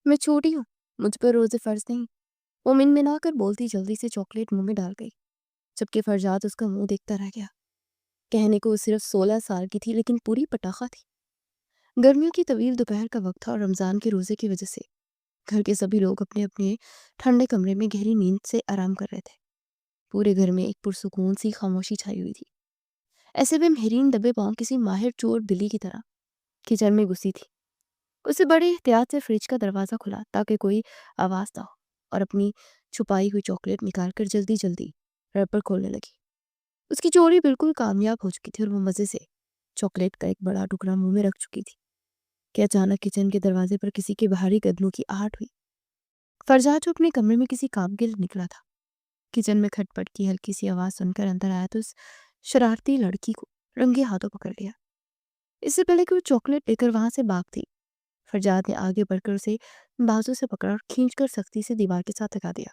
मैं छोटी हूँ, मुझ पर रोज़े फ़र्ज़ नहीं। वो मिनमिना कर बोलती जल्दी से चॉकलेट मुँह में डाल गई, जबकि फरजाद उसका मुँह देखता रह गया। कहने को वो सिर्फ 16 साल की थी, लेकिन पूरी पटाखा थी। गर्मियों की तवील दोपहर का वक्त था और रमज़ान के रोज़े की वजह से घर के सभी लोग अपने अपने ठंडे कमरे में गहरी नींद से आराम कर रहे थे। पूरे घर में एक पुरसुकून सी खामोशी छाई हुई थी। ऐसे में मेहरीन दबे पाँव किसी माहिर चोर बिल्ली की तरह किचन में घुसी थी। उसे बड़े एहतियात से फ्रिज का दरवाज़ा खुला ताकि कोई आवाज़ ना हो, और अपनी छुपाई हुई चॉकलेट निकालकर जल्दी जल्दी रैपर खोलने लगी। उसकी चोरी बिल्कुल कामयाब हो चुकी थी और वो मज़े से चॉकलेट का एक बड़ा टुकड़ा मुंह में रख चुकी थी कि अचानक किचन के दरवाजे पर किसी के भारी कदमों की आहट हुई। फरजाद जो अपने कमरे में किसी काम के लिए निकला था, किचन में खटपट की हल्की सी आवाज़ सुनकर अंदर आया तो उस शरारती लड़की को रंगे हाथों पकड़ लिया। इससे पहले कि वो चॉकलेट लेकर वहां से भागती, फरजाद ने आगे बढ़कर उसे बाजू से पकड़ा और खींचकर सख्ती से दीवार के साथ लगा दिया।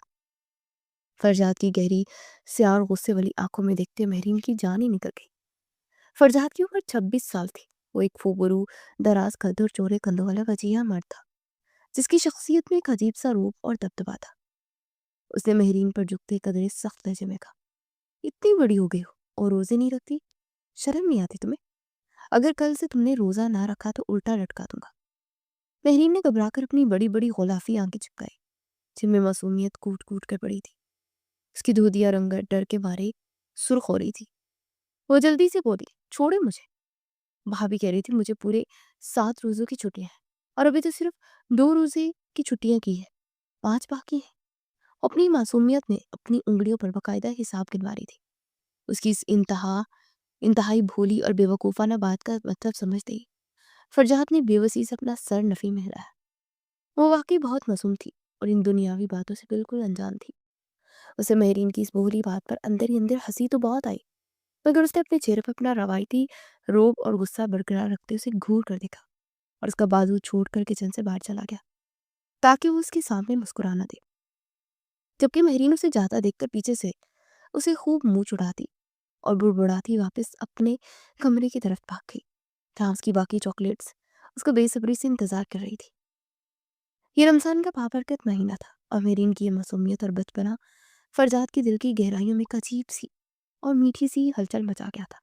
फरजाद की गहरी स्याह और गुस्से वाली आंखों में देखते महरीन की जान ही निकल गई। फरजाद की उम्र 26 साल थी। वो एक फूबरू, दराज कद और चौड़े कंधों वाला वजीहा मर्द था, जिसकी शख्सियत में एक अजीब सा रूप और दबदबा था। उसने महरीन पर झुकते कदरे सख्त लहजे में कहा, इतनी बड़ी हो गई हो और रोजे नहीं रखती? शर्म नहीं आती तुम्हें? अगर कल से तुमने रोजा ना रखा तो उल्टा लटका दूंगा। महरीन ने घबराकर अपनी बड़ी बड़ी गुलाफी आंखें चिपकाई, जिनमें मासूमियत कूट कूट कर पड़ी थी। उसकी धुतिया रंगत डर के मारे सुर्ख हो रही थी। वो जल्दी से बोली, छोड़े मुझे। भाभी कह रही थी मुझे पूरे 7 रोजों की छुट्टियां हैं और अभी तो सिर्फ 2 रोजे की छुट्टियां की है, 5 बाकी है। अपनी मासूमियत ने अपनी उंगलियों पर बकायदा हिसाब गिनवा रही थी। उसकी इस इंतहाई भोली और बेवकूफ़ाना बात का मतलब समझते ही फरजाद ने बेबसी से अपना सर नफ़ी में हिलाया। वो वाकई बहुत मासूम थी और इन दुनियावी बातों से बिल्कुल अनजान थी। उसे महरीन की इस भोली बात पर अंदर ही अंदर हंसी तो बहुत आई, मगर उसने अपने चेहरे पर अपना रवायती रोब और गुस्सा बरकरार रखते उसे घूर कर देखा और उसका बाजू छोड़कर किचन से बाहर चला गया ताकि वो उसके सामने मुस्कुराना दे। जबकि महरीन उसे जाता देखकर पीछे से उसे खूब मुंह चुड़ाती और बुड़बुड़ाती वापस अपने कमरे की तरफ भाग गई, जहाँ उसकी बाकी चॉकलेट्स उसको बेसब्री से इंतजार कर रही थी। ये रमजान का बाबरकत महीना था और मेरीन की ये मासूमियत और बचपना फरजाद के दिल की गहराइयों में एक अजीब सी और मीठी सी हलचल मचा गया था,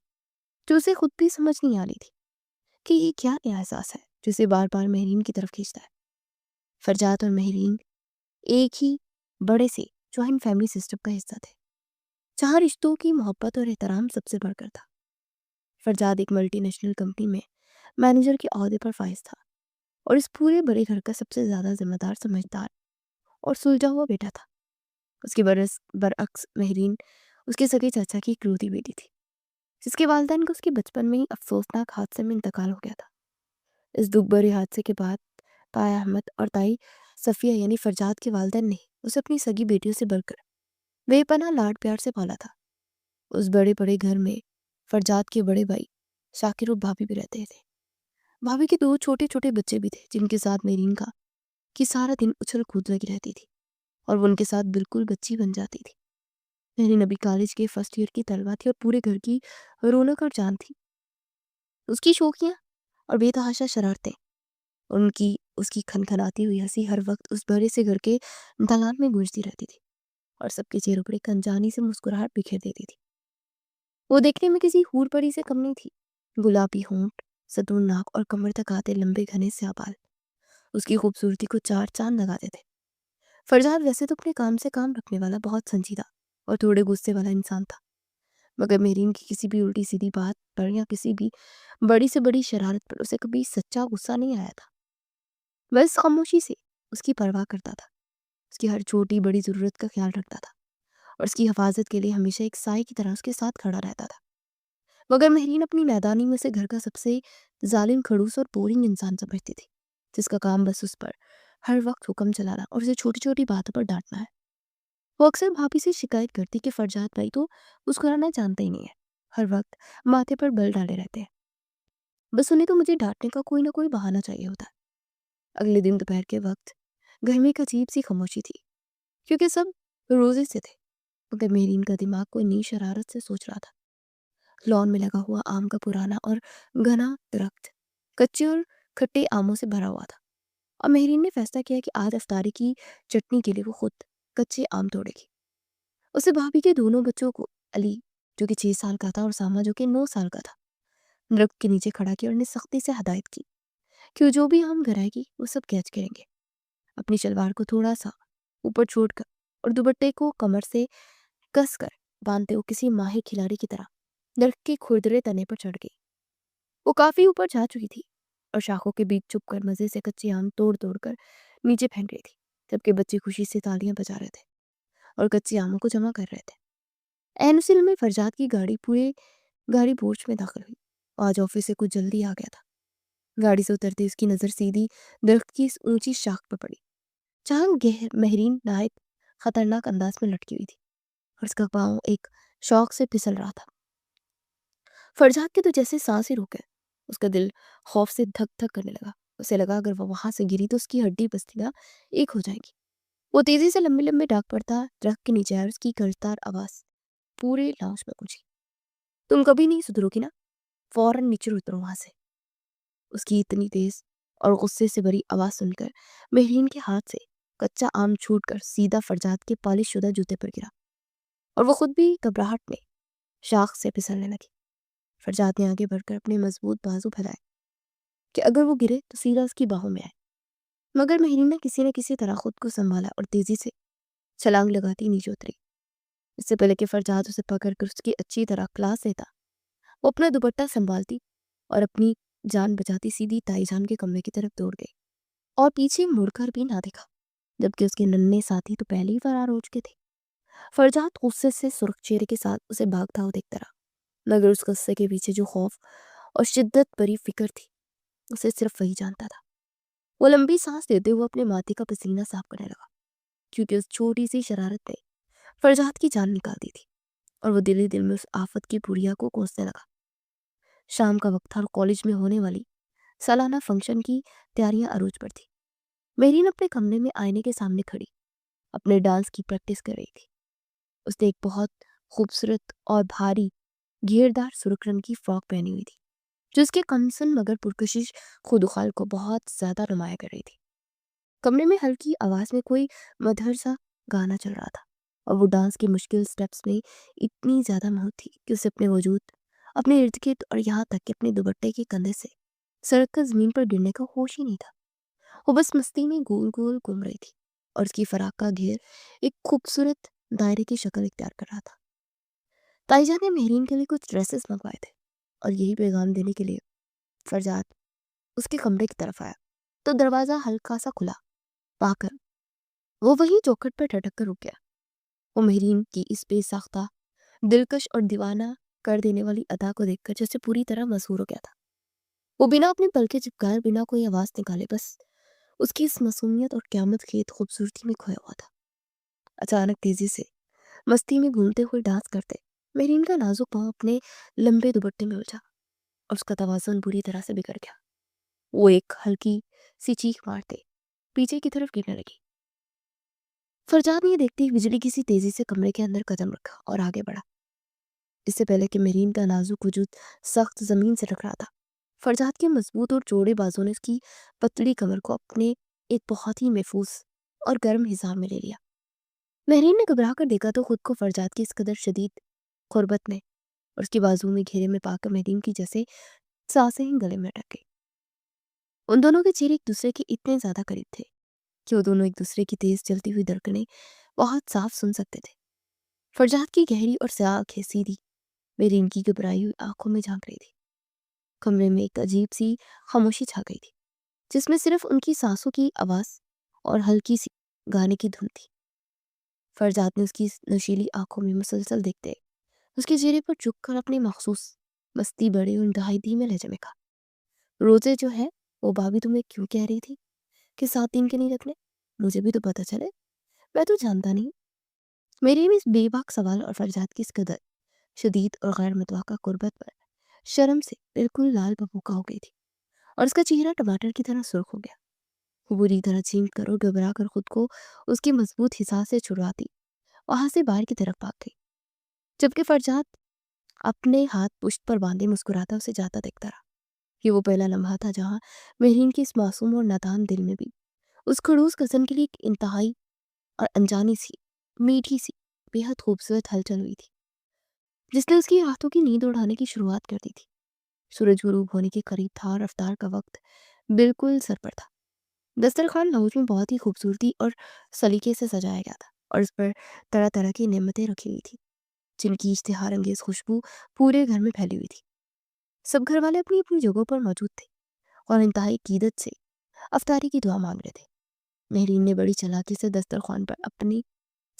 जो उसे खुद भी समझ नहीं आ रही थी कि ये क्या नया एहसास है जिसे बार बार मेहरीन की तरफ खींचता है। फरजाद और मेहरीन एक ही बड़े से जॉइंट फैमिली सिस्टम का हिस्सा थे, जहाँ रिश्तों की मोहब्बत और एहतराम सबसे बढ़कर था। फरजाद एक मल्टीनेशनल कंपनी में मैनेजर के ओहदे पर फाइज था और इस पूरे बड़े घर का सबसे ज्यादा जिम्मेदार, समझदार और सुलझा हुआ बेटा था। उसके बरअक्स मेहरीन उसके सगे चाचा की इकलौती बेटी थी, जिसके वालिदैन का उसके बचपन में ही अफसोसनाक हादसे में इंतकाल हो गया था। इस दुख भरे हादसे के बाद ताया अहमद और ताई सफिया यानी फरजाद के वालिदैन ने उसे अपनी सगी बेटियों से बढ़कर बेपनाह लाड प्यार से पाला था। उस बड़े बड़े घर में फरजाद के बड़े भाई शाकिर और भाभी भी रहते थे। भाभी के 2 छोटे छोटे बच्चे भी थे, जिनके साथ मेरीन का कि सारा दिन उछल कूद लगी रहती थी और वो उनके साथ बिल्कुल बच्ची बन जाती थी। मेरीन अभी कॉलेज के फर्स्ट ईयर की तलबा थी और पूरे घर की रौनक और जान थी। उसकी शौकियाँ और बेतहाशा शरारतें, उनकी उसकी खनखनाती हुई हंसी हर वक्त उस बड़े से घर के दालान में गूंजती रहती थी और सबके चेहरों पर एक अनजानी से मुस्कुराहट बिखेर देती थी। वो देखने में किसी हूर परी से कम नहीं थी। गुलाबी होंठ, सतून नाक और कमर तक आते लंबे घने स्याह बाल उसकी खूबसूरती को 4 चांद लगाते थे। फरजाद वैसे तो अपने काम से काम रखने वाला बहुत संजीदा और थोड़े गुस्से वाला इंसान था, मगर मेरीन की किसी भी उल्टी सीधी बात पर या किसी भी बड़ी से बड़ी शरारत पर उसे कभी सच्चा गुस्सा नहीं आया था। बस खामोशी से उसकी परवाह करता था, उसकी हर छोटी बड़ी जरूरत का ख्याल रखता था और उसकी हिफाजत के लिए हमेशा एक साए की तरह उसके साथ खड़ा रहता था। मगर मेहरीन अपनी नादानी में से घर का सबसे जालिम, खड़ूस और बोरिंग इंसान समझती थी, जिसका काम बस उस पर हर वक्त हुक्म चलाना और उसे छोटी छोटी बातों पर डांटना है। वो अक्सर भाभी से शिकायत करती कि फरजाद भाई तो मुस्कुराना जानते ही नहीं है, हर वक्त माथे पर बल डाले रहते हैं। बस उन्हें तो मुझे डांटने का कोई ना कोई बहाना चाहिए होता है। अगले दिन दोपहर के वक्त घर में एक अजीब सी खामोशी थी, क्योंकि सब रोजे से थे, मगर मेहरीन का दिमाग कोई नई शरारत से सोच रहा था। लॉन में लगा हुआ आम का पुराना और घना दरख्त कच्चे और खट्टे आमों से भरा हुआ था اور مہرین نے فیصلہ کیا کہ آج افطاری کی چٹنی کے لیے وہ خود کچے آم توڑے گی۔ اسے بھابھی کے دونوں بچوں کو، علی جو کہ 6 سال کا تھا اور ساما جو کہ 9 سال کا تھا، درخت کے نیچے کھڑا کیا اور نے سختی سے ہدایت کی کہ وہ جو بھی آم گرائے گی وہ سب کیچ کریں گے۔ اپنی شلوار کو تھوڑا سا اوپر چھوڑ کر اور دوپٹے کو کمر سے کس کر باندھتے وہ کسی ماہر کھلاڑی کی طرح درخت کے کھردرے تنے پر چڑھ گئی۔ وہ کافی اوپر جا چکی تھی اور شاخوں کے بیچ چھپ کر مزے سے کچے آم توڑ توڑ کر نیچے پھینک رہی تھی، جبکہ بچے خوشی سے تالیاں بجا رہے تھے اور کچے آموں کو جمع کر رہے تھے۔ عین اسی لمحے فرجاد کی گاڑی پورچ میں داخل ہوئی۔ آج آفس سے کچھ جلدی آ گیا تھا۔ گاڑی سے اترتے اس کی نظر سیدھی درخت کی اس اونچی شاخ پر پڑی جہاں مہرین نہایت خطرناک انداز میں لٹکی ہوئی تھی اور اس کا پاؤں ایک شوق سے پھسل رہا تھا۔ فرجاد کے تو جیسے سانس ہی رک گئے۔ اس کا دل خوف سے دھک دھک کرنے لگا۔ اسے لگا اگر وہ وہاں سے گری تو اس کی ہڈی بستیاں ایک ہو جائیں گی۔ وہ تیزی سے لمبے لمبے ڈاگ پڑتا درخت کے نیچے آیا اور اس کی گرجدار آواز پورے لاؤنج میں گونجی، تم کبھی نہیں سدھرو گی نا، فوراً نیچے اترو وہاں سے۔ اس کی اتنی تیز اور غصے سے بھری آواز سن کر مہرین کے ہاتھ سے کچا آم چھوٹ کر سیدھا فرجاد کے پالش شدہ جوتے پر گرا اور وہ خود بھی گھبراہٹ میں شاخ سے پھسلنے لگی۔ فرجاد نے آگے بڑھ کر اپنے مضبوط بازو پھیلائے کہ اگر وہ گرے تو سیدھا اس کی باہوں میں آئے، مگر مہرین نے کسی طرح خود کو سنبھالا اور تیزی سے چھلانگ لگاتی نیچے اتری۔ اس سے پہلے کہ فرجاد اسے پکڑ کر اس کی اچھی طرح کلاس لیتا، وہ اپنا دوپٹہ سنبھالتی اور اپنی جان بچاتی سیدھی تائی جان کے کمرے کی طرف دوڑ گئی اور پیچھے مڑ کر بھی نہ دیکھا، جبکہ اس کے ننھے ساتھی تو پہلے ہی فرار ہو چکے تھے۔ فرجاد غصے سے سرخ چہرے کے ساتھ اسے بھاگتا ہوا دیکھتا رہا، مگر اس غصے کے پیچھے جو خوف اور شدت بھری فکر تھی اسے صرف وہی جانتا تھا۔ وہ لمبی سانس لیتے ہوئے اپنے ماتھے کا پسینہ صاف کرنے لگا، کیونکہ اس چھوٹی سی شرارت نے فرجاد کی جان نکال دی تھی اور وہ دل ہی دل میں اس آفت کی پڑیا کو کوسنے لگا۔ شام کا وقت تھا اور کالج میں ہونے والی سالانہ فنکشن کی تیاریاں عروج پر تھی۔ مہرین اپنے کمرے میں آئینے کے سامنے کھڑی اپنے ڈانس کی پریکٹس کر رہی تھی۔ اس نے ایک بہت خوبصورت اور بھاری گھیردار سرخ رنگ کی فراک پہنی ہوئی تھی جو اس کے کمسن مگر پرکشش خودخال کو بہت زیادہ نمایاں کر رہی تھی۔ کمرے میں ہلکی آواز میں کوئی مدھر سا گانا چل رہا تھا اور وہ ڈانس کی مشکل سٹیپس میں اتنی زیادہ مہو تھی کہ اسے اپنے وجود، اپنے ارد گرد اور یہاں تک کہ اپنے دوپٹے کے کندھے سے سڑک کر زمین پر گرنے کا ہوش ہی نہیں تھا۔ وہ بس مستی میں گول گول گھوم رہی تھی اور اس کی فراق کا گھیر ایک خوبصورت دائرے کی شکل اختیار کر رہا تھا۔ تائی جان نے مہرین کے لیے کچھ ڈریسز منگوائے تھے اور یہی پیغام دینے کے لیے فرجاد اس کے کمرے کی طرف آیا تو دروازہ ہلکا سا کھلا پا کر وہ وہی چوکھٹ پر ٹھٹک کر رک گیا۔ وہ مہرین کی اس بے ساختہ، دلکش اور دیوانہ کر دینے والی ادا کو دیکھ کر جیسے پوری طرح مسحور ہو گیا تھا۔ وہ بنا اپنی پلکیں چپکائے، بنا کوئی آواز نکالے، بس اس کی اس معصومیت اور قیامت خیز خوبصورتی میں کھویا ہوا تھا۔ اچانک تیزی سے مستی میں گھومتے ہوئے ڈانس کرتے مہرین کا نازک پاؤں اپنے لمبے دوپٹے میں الجھا اور اس کا توازن بری طرح سے بگڑ گیا۔ وہ ایک ہلکی سی چیخ مارتے پیچھے کی طرف گرنے لگی۔ فرجاد نے یہ دیکھتے ہی بجلی کی سی تیزی سے کمرے کے اندر قدم رکھا اور آگے بڑھا۔ اس سے پہلے کہ مہرین کا نازک وجود سخت زمین سے ٹکرا تھا، فرجاد کے مضبوط اور چوڑے بازوں نے اس کی پتلی کمر کو اپنے ایک بہت ہی محفوظ اور گرم حصار میں لے لیا۔ مہرین نے گھبرا کر دیکھا تو خود کو فرجاد کی اس قدر شدید قربت میں اور اس کی بازو میں گھیرے میں پا کر مہرین کی جیسے سانسیں ہی گلے میں اٹک گئی۔ ان دونوں کے چہرے ایک دوسرے کے اتنے زیادہ قریب تھے کہ وہ دونوں ایک دوسرے کی تیز چلتی ہوئی دھڑکنیں بہت صاف سن سکتے تھے۔ فرجاد کی گہری اور سیاہ آنکھیں سیدھی مہرین کی گھبرائی ہوئی آنکھوں میں جھانک رہی تھی۔ کمرے میں ایک عجیب سی خاموشی چھا گئی تھی جس میں صرف ان کی سانسوں کی آواز اور ہلکی سی گانے کی دھن تھی۔ فرجاد نے اس کی نشیلی آنکھوں میں مسلسل دیکھتے اس کے چہرے پر جھک کر اپنی مخصوص مستی بڑے اور انتہائی دھیمے لہجے میں کہا، روزے جو ہے وہ بھابھی تمہیں کیوں کہہ رہی تھی کہ 7 دن کے نہیں رکھنے؟ مجھے بھی تو پتہ چلے، میں تو جانتا نہیں۔ میرے بھی اس بے باک سوال اور فرجاد کی اس قدر شدید اور غیر متوقع قربت پر شرم سے بالکل لال ببوکا ہو گئی تھی اور اس کا چہرہ ٹماٹر کی طرح سرخ ہو گیا۔ وہ بری طرح چینک کر اور گھبرا کر خود کو اس کی مضبوط حصار سے چھڑواتی وہاں سے باہر کی طرف بھاگ گئی، جبکہ فرجاد اپنے ہاتھ پشت پر باندھے مسکراتا اسے جاتا دیکھتا رہا۔ یہ وہ پہلا لمحہ تھا جہاں مہرین کی اس معصوم اور نادان دل میں بھی उस खड़ूस कज़न के लिए एक इंतहाई और अनजानी सी, मीठी सी, बेहद खूबसूरत हलचल हुई थी, जिसने उसकी रातों की नींद उड़ाने की शुरुआत कर दी थी। सूरज गुरूब होने के करीब था और अफ्तार का वक्त बिल्कुल सर पर था। दस्तरखान लाहौर में बहुत ही खूबसूरती और सलीके से सजाया गया था और इस पर तरह तरह की नेमतें रखी हुई थी, जिनकी इश्तिहार अंगेज खुशबू पूरे घर में फैली हुई थी। सब घर वाले अपनी अपनी जगहों पर मौजूद थे और इंतहाई कीदत से अफ्तारी की दुआ मांग रहे थे। मेहरीन ने बड़ी चालाकी से दस्तरखान पर अपनी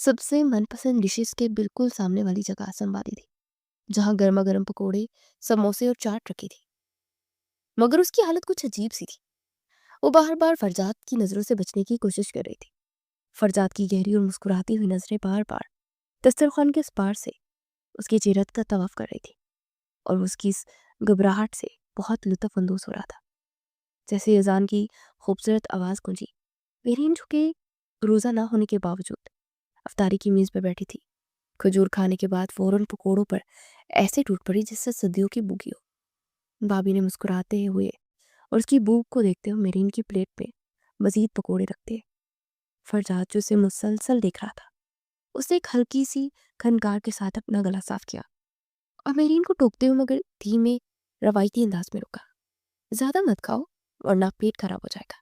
सबसे मनपसंद डिशेस के बिल्कुल सामने वाली जगह संभाली थी, जहाँ गर्मा गर्म पकौड़े, समोसे और चाट रखी थी। मगर उसकी हालत कुछ अजीब सी थी। वो बार बार फरजाद की नज़रों से बचने की कोशिश कर रही थी। फरजाद की गहरी और मुस्कुराती हुई नजरें बार बार दस्तरखान के इस पार से उसकी चेहरे का तवाफ कर रही थी और वो उसकी इस घबराहट से बहुत लुत्फ अंदोज हो रहा था। जैसे अजान की खूबसूरत आवाज़ गूंजी, मेहरीन झुके रोज़ा ना होने के बावजूद अफ्तारी की मेज़ पर बैठी थी। खजूर खाने के बाद फौरन पकोड़ों पर ऐसे टूट पड़ी जिससे सदियों की भूखी हो। भाभी ने मुस्कुराते हुए और उसकी भूख को देखते हुए मेहरीन की प्लेट पे मजीद पकोड़े रखते। फरजाद जो उसे मुसलसल देख रहा था, उसने एक हल्की सी खनकार के साथ अपना गला साफ किया और मेहरीन को टोकते हुए मगर धीमे रवायती अंदाज में रोका, ज्यादा मत खाओ वरना पेट खराब हो जाएगा।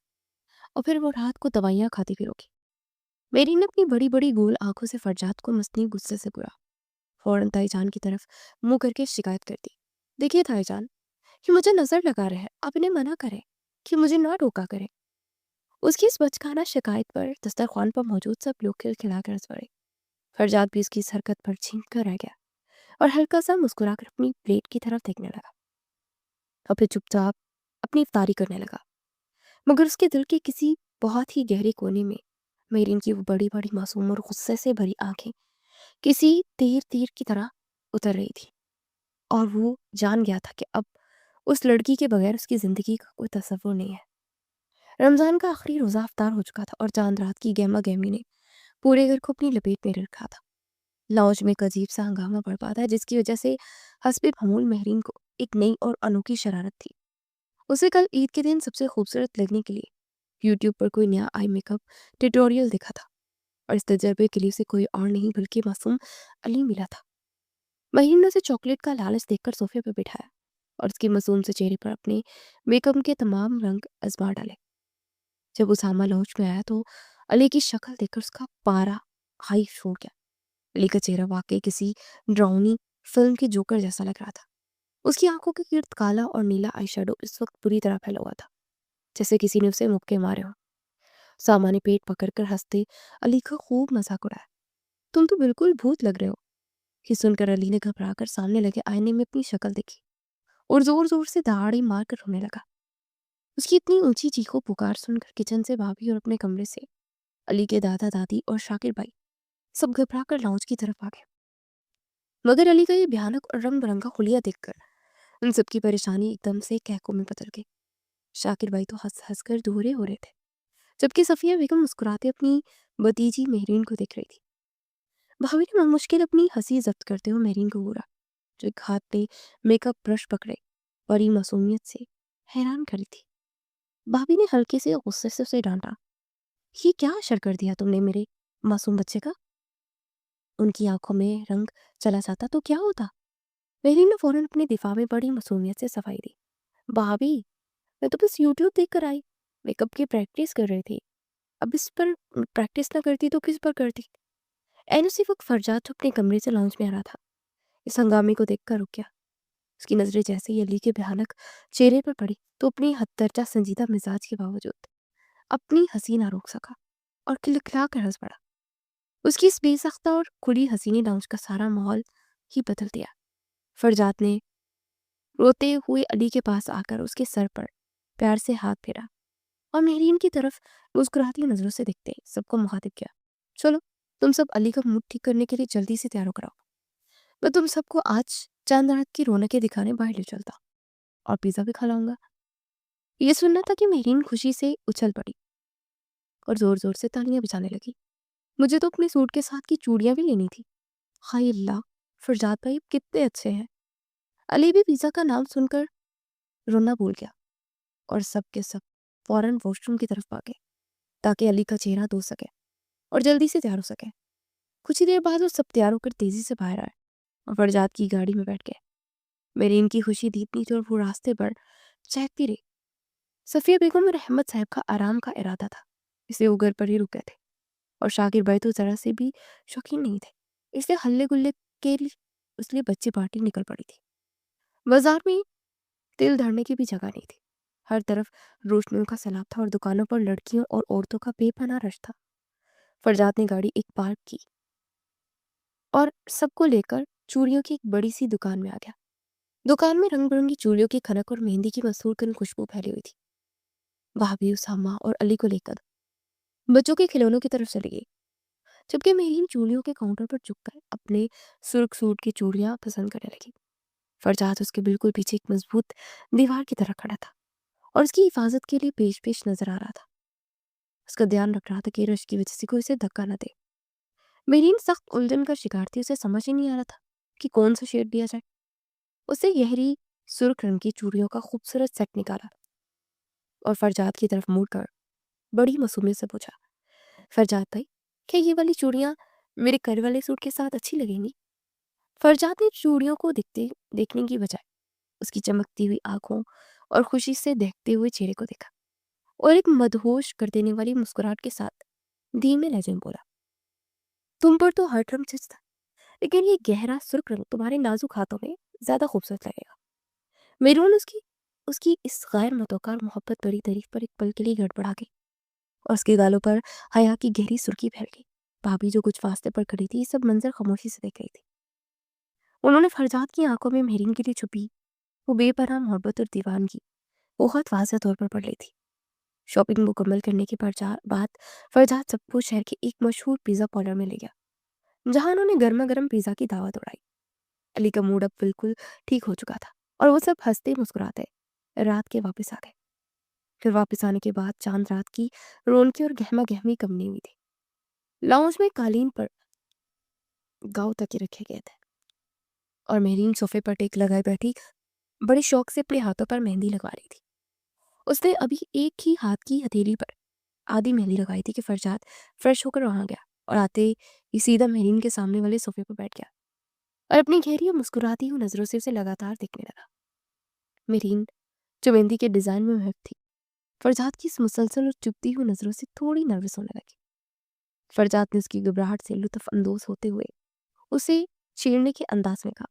और फिर वो रात को दवाइयाँ खाती फिरोगी। मेहरीन ने अपनी बड़ी बड़ी गोल आंखों से फरजाद को मसनी गुस्से से घूरा, फौरन ताईजान की तरफ मुंह करके शिकायत कर दी। देखिए ताईजान, कि मुझे नजर लगा रहे हैं, आप इन्हें मना करें कि मुझे ना टोका करें। उसकी इस बचकाना शिकायत पर दस्तरखान पर मौजूद सब लोग खिलखिलाकर हंस पड़े। फरजाद भी उसकी इस हरकत पर छींक कर रह गया और हल्का सा मुस्कुराकर अपनी प्लेट की तरफ देखने लगा और फिर चुपचाप अपनी इफ्तारी करने लगा। मगर उसके दिल के किसी बहुत ही गहरे कोने में मेरीन की वो बड़ी बड़ी मासूम और गुस्से से भरी आंखें किसी तीर तीर की तरह उतर रही थी और वो जान गया था कि अब उस लड़की के बगैर उसकी जिंदगी का कोई तस्वुर नहीं है। रमजान का आखिरी रोजा अफ्तार हो चुका था और चांद रात की गहमा गहमी ने पूरे घर को अपनी लपेट में रखा था। लॉज में एक अजीब सा हंगामा बरपा था जिसकी वजह से हस्बे महमूल महरीन को एक नई और अनोखी शरारत थी। उसे कल ईद के दिन सबसे खूबसूरत लगने के लिए यूट्यूब पर कोई नया आई मेकअप ट्यूटोरियल देखा था और इस तजर्बे के लिए उसे कोई और नहीं बल्कि मासूम अली मिला था। महरीन ने उसे चॉकलेट का लालच देखकर सोफे पर बिठाया और उसके मासूम से चेहरे पर अपने मेकअप के तमाम रंग आजमा डाले। जब उसामा लॉज में आया तो अली की शक्ल देखकर उसका पारा हाई हो गया। अली का चेहरा वाकई किसी ड्राउनी फिल्म के जोकर जैसा लग रहा था। उसकी आंखों के गिर्द काला और नीला आई शेडो इस वक्त बुरी तरह फैला हुआ था, जैसे किसी ने उसे मुक्के मारे हो। सामा ने पेट पकड़कर हंसते अली का खूब मजाक उड़ाया। तुम तो बिल्कुल भूत लग रहे हो। ये सुनकर अली ने घबराकर सामने लगे आईने में अपनी शक्ल देखी और जोर जोर से दहाड़ी मारकर रोने लगा। उसकी इतनी ऊंची चीखों पुकार सुनकर किचन से भाभी और अपने कमरे से अली के दादा दादी और शाकिर भाई सब घबराकर लाउंज की तरफ आ गए। मगर अली का ये भयानक और रंग बिरंगा हुलिया देखकर उन सबकी परेशानी एकदम से कहकों में बदल गई। शाकिर भाई तो हंस हंस कर दोहरे हो रहे थे, जबकि सफिया बेगम मुस्कुराते अपनी भतीजी मेहरीन को देख रही थी। भाभी ने मुश्किल अपनी हंसी जब्त करते हुए मेहरीन को घूरा, जो एक हाथ पे मेकअप ब्रश पकड़े बड़ी मासूमियत से हैरान खड़ी थी। भाभी ने हल्के से गुस्से से उसे डांटा, ये क्या असर कर दिया तुमने मेरे मासूम बच्चे का? उनकी आंखों में रंग चला जाता तो क्या होता? मेहरीन ने फौरन अपने दिफा में बड़ी मासूमियत से सफाई दी। भाभी, मैं तो बस यूट्यूब देख कर आई, मेकअप की प्रैक्टिस कर रही थी। अब इस पर प्रैक्टिस ना करती तो किस पर करती? एन उसी वक्त फरजाद जो अपने कमरे से लाउंज में आ रहा था, इस हंगामे को देखकर रुक गया। उसकी नजरें जैसे ही अली के भयानक चेहरे पर पड़ी तो अपनी हद दर्जा संजीदा मिजाज के बावजूद अपनी हंसी ना रोक सका और खिलखिला कर हंस पड़ा। उसकी इस बेसख्ता और खुली हंसी ने लाउंज का सारा माहौल ही बदल दिया। फरजाद ने रोते हुए अली के पास आकर उसके सर पर प्यार से हाथ फेरा और मेहरीन की तरफ मुस्कुराती नजरों से देखते सबको मुखातिब किया, चलो तुम सब अली का मूड ठीक करने के लिए जल्दी से तैयार हो कराओ। मैं तुम सबको आज चांद रात की रौनकें दिखाने बाहर ले चलता और पिज्जा भी खिलाऊंगा। ये सुनना था कि मेहरीन खुशी से उछल पड़ी और जोर जोर से तालियां बजाने लगी। मुझे तो अपने सूट के साथ की चूड़ियां भी लेनी थी। हाय अल्लाह, फरजाद भाई अब कितने अच्छे हैं। अली भी पिज्जा का नाम सुनकर रोना भूल गया और सब के सब फौरन वॉशरूम की तरफ भागे। تاکہ علی کا چہرہ دھو سکے اور جلدی سے تیار ہو سکے۔ کچھ ہی دیر بعد وہ سب تیار ہو کر تیزی سے باہر آئے اور فرجاد کی گاڑی میں بیٹھ گئے۔ میرین کی خوشی اتنی تھی اور وہ راستے پر چہکتی رہی۔ صفیہ بیگم اور احمد صاحب کا آرام کا ارادہ تھا، اس لیے وہ گھر پر ہی رک گئے تھے، اور شاکر بھائی تو ذرا سے بھی شوقین نہیں تھے، اس لیے ہلے گلے کے لیے اس لیے بچی پارٹی نکل پڑی تھی۔ بازار میں تل دھرنے کی بھی جگہ نہیں تھی، ہر طرف روشنیوں کا سیلاب تھا اور دکانوں پر لڑکیوں اور عورتوں کا بے پناہ رش تھا۔ فرجاد نے گاڑی ایک پارک کی اور سب کو لے کر چوڑیوں کی ایک بڑی سی دکان میں آ گیا۔ دکان میں رنگ برنگی چوڑیوں کی کھنک اور مہندی کی مسحور کن خوشبو پھیلی ہوئی تھی۔ بھابھی اسامہ اور علی کو لے کر بچوں کے کھلونوں کی طرف چلی گئی، جبکہ میرین چوڑیوں کے کاؤنٹر پر جھک کر اپنے سرخ سوٹ کی چوڑیاں پسند کرنے لگی۔ فرجاد اس کے بالکل پیچھے ایک مضبوط دیوار کی طرح کھڑا تھا اور اس کی حفاظت کے لیے پیش پیش نظر آ رہا تھا۔ اس کا دھیان رکھ رہا تھا کہ رش کی وجہ سے کوئی اسے دھکا نہ دے۔ میرین سخت الجھن کا شکار تھی، اسے سمجھ ہی نہیں آ رہا تھا کہ کون سا شیڈ دیا جائے۔ اسے گہری سرخ رنگ کی چوڑیوں کا خوبصورت سیٹ نکالا اور فرجاد کی طرف موڑ کر بڑی معصومیت سے پوچھا، فرجاد بھائی، کیا یہ والی چوڑیاں میرے کر والے سوٹ کے ساتھ اچھی لگیں گی؟ فرجاد نے چوڑیوں کو دیکھنے کی بجائے اس کی چمکتی ہوئی آنکھوں اور خوشی سے دہکتے ہوئے چہرے کو دیکھا اور ایک مدہوش کر دینے والی مسکراہٹ کے ساتھ دھیمے لہجے میں بولا، تم پر تو ہر رنگ جچتا، لیکن یہ گہرا سرخ رنگ تمہارے نازک ہاتھوں میں زیادہ خوبصورت لگے گا۔ میرون اس کی اس غیر متوقع محبت بڑی تعریف پر ایک پل کے لیے گڑبڑا گئی اور اس کے گالوں پر حیا کی گہری سرخی پھیل گئی۔ بھابھی جو کچھ فاصلے پر کھڑی تھی، یہ سب منظر خاموشی سے دیکھ رہی تھی۔ انہوں نے فرجاد کی آنکھوں میں میرین کے لیے چھپی وہ بے پناہ محبت اور دیوانگی بہت واضح طور پر پڑھ لی تھی۔ شاپنگ مکمل کرنے کے بعد فرجاد سب کو شہر کے ایک مشہور پیزا پارلر میں لے گیا، جہاں انہوں نے گرما گرم پیزا کی دعوت اڑائی۔ علی کا موڈ اب بالکل ٹھیک ہو چکا تھا اور وہ سب ہنستے مسکراتے رات کے واپس آ گئے۔ پھر واپس آنے کے بعد چاند رات کی رونقیں اور گہما گہمی کم نہیں ہوئی تھی۔ لاؤنج میں قالین پر گاؤ تکے رکھے گئے تھے اور میرین صوفے پر ٹیک لگائے بیٹھی بڑے شوق سے اپنے ہاتھوں پر مہندی لگوا رہی تھی۔ اس نے ابھی ایک ہی ہاتھ کی ہتھیلی پر آدھی مہندی لگائی تھی کہ فرجاد فریش ہو کر وہاں گیا اور آتے ہی سیدھا میرین کے سامنے والے صوفے پر بیٹھ گیا اور اپنی گہری اور مسکراتی ہوئی نظروں سے اسے لگاتار دیکھنے لگا۔ میرین جو مہندی کے ڈیزائن میں محب تھی، فرجاد کی اس مسلسل اور چبھتی ہوئی نظروں سے تھوڑی نروس ہونے لگی۔ فرجاد نے اس کی گھبراہٹ سے لطف اندوز ہوتے ہوئے اسے چھیڑنے کے انداز میں کہا،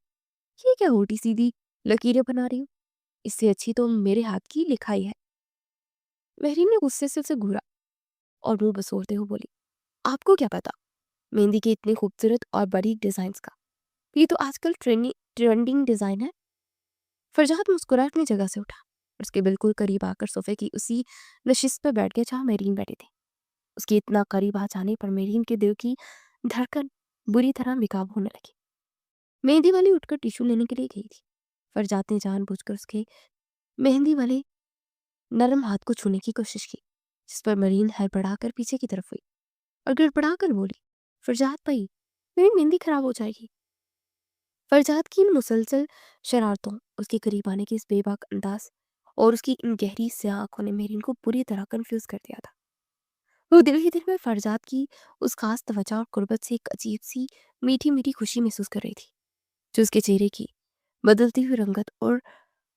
یہ کیا الٹی سیدھی لکیریں بنا رہی ہوں؟ اس سے اچھی تو میرے ہاتھ کی لکھائی ہے۔ میرین نے غصے سے اسے گھورا اور منہ بسورتے ہوئے بولی، آپ کو کیا پتا مہندی کے اتنے خوبصورت اور باریک ڈیزائنز کا؟ یہ تو آج کل ٹرینڈنگ ڈیزائن ہے۔ فرجاد مسکرا اپنی جگہ سے اٹھا اور اس کے بالکل قریب آ کر صوفے کی اسی نشست پر بیٹھ گیا جہاں میرین بیٹھی تھی۔ اس کے اتنا قریب آ جانے پر میرین کے دل کی دھڑکن بری طرح بےقابو ہونے لگی۔ مہندی والی اٹھ کر ٹیشو لینے کے لیے گئی تھی۔ فرجاد نے جان بوجھ کر اس کے مہندی والے نرم ہاتھ کو چھونے کی کوشش کی، جس پر میرین ہڑبڑا کر پیچھے کی طرف ہوئی اور گڑبڑا کر بولی، فرجاد بھائی، میری مہندی خراب ہو جائے گی۔ فرجاد کی ان مسلسل شرارتوں، اس کے قریب آنے کی اس بے باک انداز اور اس کی ان گہری سیاہ آنکھوں نے میرین کو پوری طرح کنفیوز کر دیا تھا۔ وہ دل ہی دل میں فرجاد کی اس خاص توجہ اور قربت سے ایک عجیب سی میٹھی میٹھی خوشی محسوس کر رہی تھی، جو اس کے چہرے کی بدلتی ہوئی رنگت اور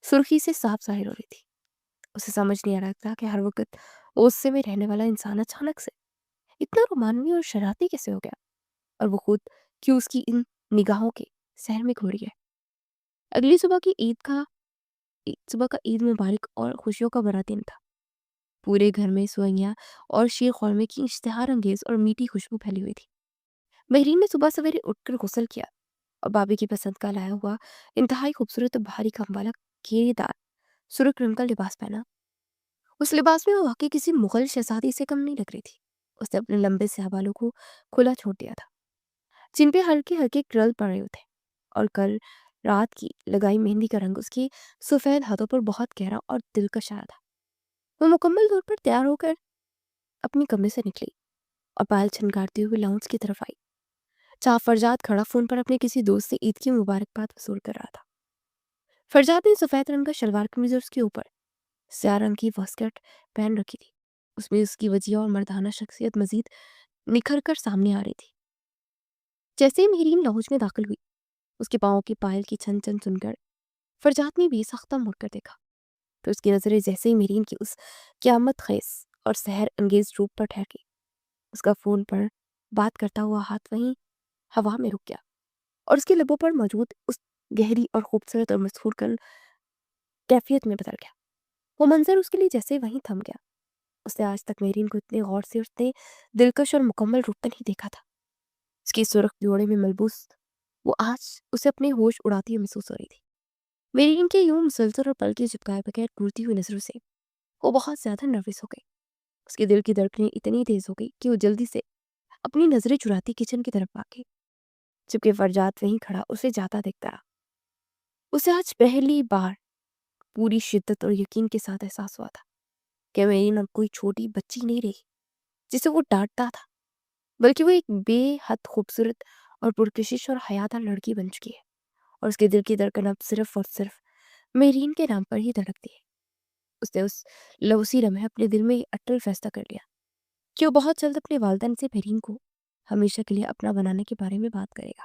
سرخی سے صاف ظاہر ہو رہی تھی۔ اسے سمجھ نہیں آ رہا تھا کہ ہر وقت غصے میں رہنے والا انسان اچانک سے اتنا رومانوی اور شرارتی کیسے ہو گیا، اور وہ خود کیوں اس کی ان نگاہوں کے سحر میں کھو رہی ہے۔ اگلی صبح کا عید مبارک اور خوشیوں کا بڑا دن تھا۔ پورے گھر میں سوئیاں اور شیر خورمے کی اشتہار انگیز اور میٹھی خوشبو پھیلی ہوئی تھی۔ میرین نے صبح سویرے اٹھ کر غسل کیا اور بابی کی پسند کا لایا ہوا انتہائی خوبصورت بھاری کام والا گھیرے دار سرخ رنگ کا لباس پہنا۔ اس لباس میں وہ واقعی کسی مغل شہزادی سے کم نہیں لگ رہی تھی۔ اس نے اپنے لمبے سیاہ بالوں کو کھلا چھوڑ دیا تھا، جن پہ ہلکے ہلکے کرل پڑے ہوئے تھے، اور کل رات کی لگائی مہندی کا رنگ اس کے سفید ہاتھوں پر بہت گہرا اور دلکش آیا تھا۔ وہ مکمل طور پر تیار ہو کر اپنی کمرے سے نکلی اور پائل چھنکارتے ہوئے لاؤنج کی طرف آئی، جہاں فرجاد کھڑا فون پر اپنے کسی دوست سے عید کی مبارکباد وصول کر رہا تھا۔ فرجاد نے سفید رنگ کا شلوار قمیض اور اس کے اوپر سیاہ رنگ کی واسکٹ پہن رکھی تھی، اس میں اس کی وجیہ اور مردانہ شخصیت مزید نکھر کر سامنے آ رہی تھی۔ جیسے ہی میرین لاؤنج میں داخل ہوئی، اس کے پاؤں کی پائل کی چھن چھن سن کر فرجات نے بھی سختہ مڑ کر دیکھا، تو اس کی نظریں جیسے ہی میرین کی اس قیامت خیز اور سحر انگیز روپ پر ٹھہر گئی، اس کا فون پر بات کرتا ہوا ہاتھ وہیں ہوا میں رک گیا اور اس کے لبوں پر موجود اس گہری اور خوبصورت اور مسحور کن کیفیت میں بدل گیا۔ وہ منظر اس کے لیے جیسے وہیں تھم گیا۔ اس نے آج تک میرین کو اتنے غور سے، اتنے دلکش اور مکمل روپ پر نہیں دیکھا تھا۔ اس کی سرخ جوڑے میں ملبوس وہ آج اسے اپنے ہوش اڑاتی ہوئی محسوس ہو رہی تھی۔ میرین کے یوں مسلسل اور پلکیں جھپکائے بغیر گھورتی ہوئی نظروں سے وہ بہت زیادہ نروس ہو گئی۔ اس کے دل کی دھڑکنیں اتنی تیز ہو گئی کہ وہ جلدی سے اپنی نظریں چراتی کچن کی طرف بھاگ گئی، جبکہ فرجات وہیں کھڑا اسے جاتا دیکھتا رہا۔ اسے آج پہلی بار پوری شدت اور یقین کے ساتھ احساس ہوا تھا کہ میرین اب کوئی چھوٹی بچی نہیں رہی جسے وہ ڈانٹتا تھا، بلکہ وہ ایک بے حد خوبصورت اور پرکشش اور حیادار لڑکی بن چکی ہے، اور اس کے دل کی دھڑکن اب صرف اور صرف میرین کے نام پر ہی دھڑکتی ہے۔ اس نے اس لوسی لمحے اپنے دل میں یہ اٹل فیصلہ کر لیا کہ وہ بہت جلد اپنے والدین سے میرین کو ہمیشہ کے لیے اپنا بنانے کے بارے میں بات کرے گا۔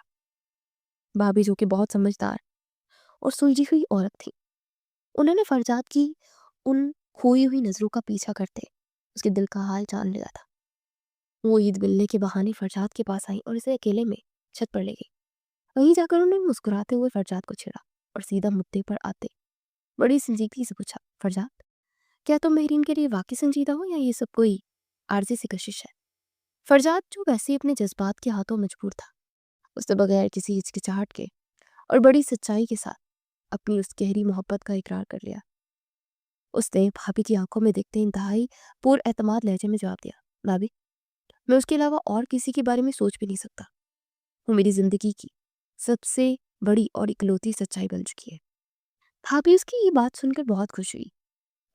بھابھی جو کہ بہت سمجھدار اور سلجھی ہوئی عورت تھی، انہوں نے فرجات کی ان کھوئی ہوئی نظروں کا پیچھا کرتے اس کے دل کا حال جان لیا تھا۔ وہ عید ملنے کے بہانے فرجات کے پاس آئی اور اسے اکیلے میں چھت پر لے گئی۔ وہیں جا کر انہوں نے مسکراتے ہوئے فرجات کو چھیڑا اور سیدھا مدعے پر آتے بڑی سنجیدگی سے پوچھا، فرجات، کیا تم میرین کے لیے واقعی سنجیدہ ہو یا یہ سب کوئی عارضی سی کشش ہے؟ فرجات جو ویسے اپنے جذبات کے ہاتھوں مجبور تھا، اس نے بغیر کسی ہچکچاہٹ کے اور بڑی سچائی کے ساتھ اپنی اس گہری محبت کا اقرار کر لیا۔ اس نے بھابھی کی آنکھوں میں دیکھتے انتہائی پر اعتماد لہجے میں جواب دیا، بھابھی، میں اس کے علاوہ اور کسی کے بارے میں سوچ بھی نہیں سکتا۔ وہ میری زندگی کی سب سے بڑی اور اکلوتی سچائی بن چکی ہے۔ بھابھی اس کی یہ بات سن کر بہت خوش ہوئی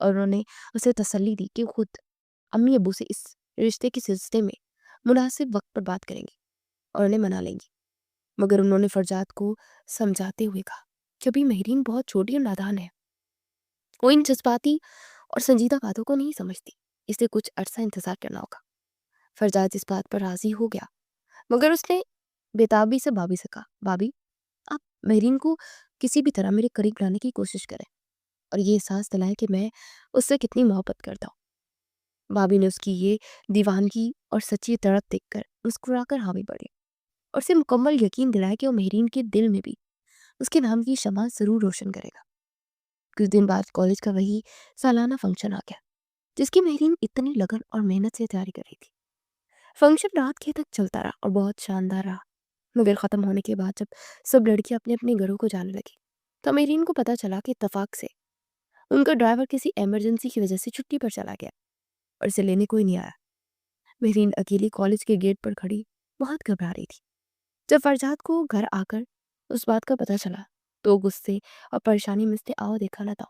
اور انہوں نے اسے تسلی دی کہ خود امی ابو سے اس رشتے کے سلسلے میں مناسب وقت پر بات کریں گی اور انہیں منا لیں گی، مگر انہوں نے فرجات کو سمجھاتے ہوئے کہا کہ ابھی میرین بہت چھوٹی اور نادان ہے، وہ ان جذباتی اور سنجیدہ باتوں کو نہیں سمجھتی، اس لیے کچھ عرصہ انتظار کرنا ہوگا۔ فرجات اس بات پر راضی ہو گیا، مگر اس نے بےتابی سے بھابھی سے کہا، بھابھی، آپ میرین کو کسی بھی طرح میرے قریب لانے کی کوشش کریں اور یہ احساس دلائیں کہ میں اس سے کتنی محبت کرتا ہوں۔ بھابھی نے اس کی یہ دیوانگی اور سچی طرف دیکھ کر مسکرا کر حامی بڑھی اور اسے مکمل یقین دلایا کہ وہ میرین کے دل میں بھی اس کے نام کی شمع ضرور روشن کرے گا۔ کچھ دن بعد کالج کا وہی سالانہ فنکشن آ گیا جس کی میرین اتنی لگن اور محنت سے تیاری کر رہی تھی۔ فنکشن رات کے تک چلتا رہا اور بہت شاندار رہا، مگر ختم ہونے کے بعد جب سب لڑکیاں اپنے اپنے گھروں کو جانے لگی تو میرین کو پتہ چلا کہ اتفاق سے ان کا ڈرائیور کسی ایمرجنسی کی وجہ سے چھٹی پر چلا گیا اور اسے لینے کوئی نہیں آیا۔ میرین اکیلی کالج کے گیٹ پر کھڑی بہت گھبرا رہی تھی۔ جب فرجات کو گھر آ کر اس بات کا پتہ چلا تو غصے اور پریشانی میں اس نے آؤ دیکھا نہ تھا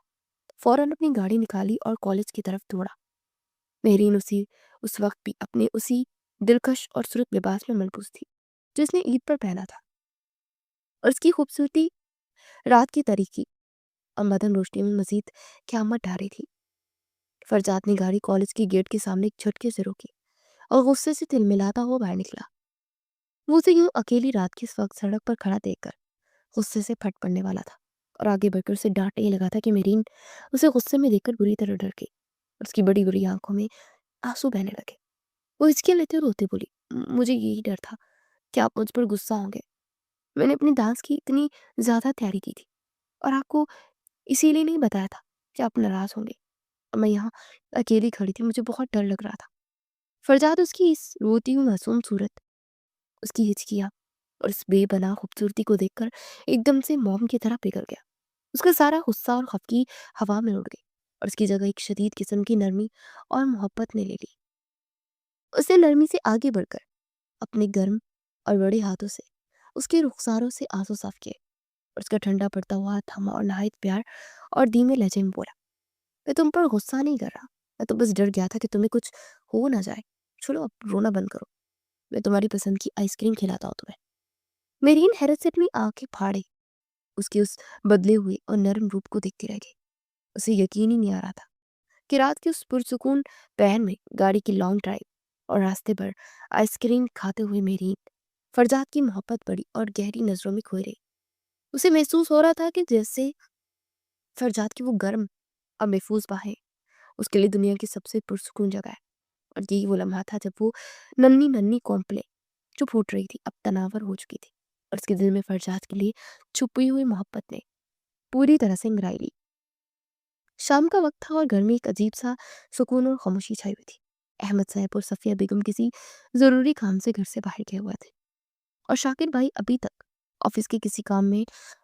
فوراً اپنی گاڑی نکالی اور کالج کی طرف دوڑا۔ میرین اس وقت بھی اپنے اسی دلکش اور سرخ لباس میں ملبوس تھی جس نے عید پر پہنا تھا، اور اس کی خوبصورتی رات کی تاریکی اور مدن روشنی میں مزید قیامت ڈھا رہی تھی۔ فرجات نے گاڑی کالج کی گیٹ کے سامنے ایک جھٹکے سے روکی اور غصے سے تلملاتا ہوا باہر نکلا۔ وہ اسے یوں اکیلی رات کی اس وقت سڑک پر کھڑا دیکھ کر غصے سے پھٹ پڑنے والا تھا اور آگے بڑھ کر اسے ڈانٹنے لگا تھا کہ میرین اسے غصے میں دیکھ کر بری طرح ڈر گئی اور اس کی بڑی بڑی آنکھوں میں آنسو بہنے لگے۔ وہ ہچکیاں لیتے روتے بولی، مجھے یہی ڈر تھا کہ آپ مجھ پر غصہ ہوں گے، میں نے اپنی ڈانس کی اتنی زیادہ تیاری کی تھی اور آپ کو اسی لیے نہیں بتایا تھا کہ آپ ناراض ہوں گے، اور میں یہاں اکیلی کھڑی تھی، مجھے بہت ڈر لگ رہا تھا۔ فرجات اس کی اس روتی ہوئی معصوم صورت، اس کی ہچکیاں اور اس بے بنا خوبصورتی کو دیکھ کر ایک دم سے موم کی طرح پگھل گیا۔ اس کا سارا غصہ اور خفگی ہوا میں اڑ گئی اور اس کی جگہ ایک شدید قسم کی نرمی اور محبت نے لے لی۔ اس نے نرمی سے آگے بڑھ کر اپنے گرم اور بڑے ہاتھوں سے اس کے رخساروں سے آنسو صاف کیے اور اس کا ٹھنڈا پڑتا ہوا ہاتھ تھاما اور نہایت پیار اور دھیمے لہجے میں بولا، میں تم پر غصہ نہیں کر رہا، میں تو بس ڈر گیا تھا کہ تمہیں کچھ ہو نہ جائے، چھوڑو اب رونا بند کرو، میں تمہاری پسند کی آئس کریم کھلاتا ہوں تمہیں۔ میرین حیرت سے اپنی آنکھیں پھاڑے اس کے اس بدلے ہوئے اور نرم روپ کو دیکھتی رہ گئی۔ اسے یقین ہی نہیں آ رہا تھا کی رات کی اس پرسکون پہر میں گاڑی کی لانگ ڈرائیو اور راستے پر آئس کریم کھاتے ہوئے میری فرزاد کی محبت بڑی اور گہری نظروں میں کھوئے رہی۔ اسے محسوس ہو رہا تھا کہ جیسے فرزاد کی وہ گرم اور محفوظ باہیں اس کے لیے دنیا کی سب سے پرسکون جگہ ہے۔ اور یہی وہ لمحہ تھا جب وہ ننھی ننھی کونپلیں جو پھوٹ رہی تھی اب تناور ہو چکی تھی، اور اس کے دل میں فرزاد کے لیے چھپی ہوئی محبت نے پوری طرح سے انگرائی لی۔ شام کا وقت تھا اور گھر میں ایک عجیب سا سکون اور خاموشی چھائی ہوئی تھی۔ احمد صاحب اور صفیہ بیگم کسی ضروری کام سے گھر سے باہر گئے ہوئے تھے، اور شاکر بھائی ابھی تک آفس کے کسی کام میں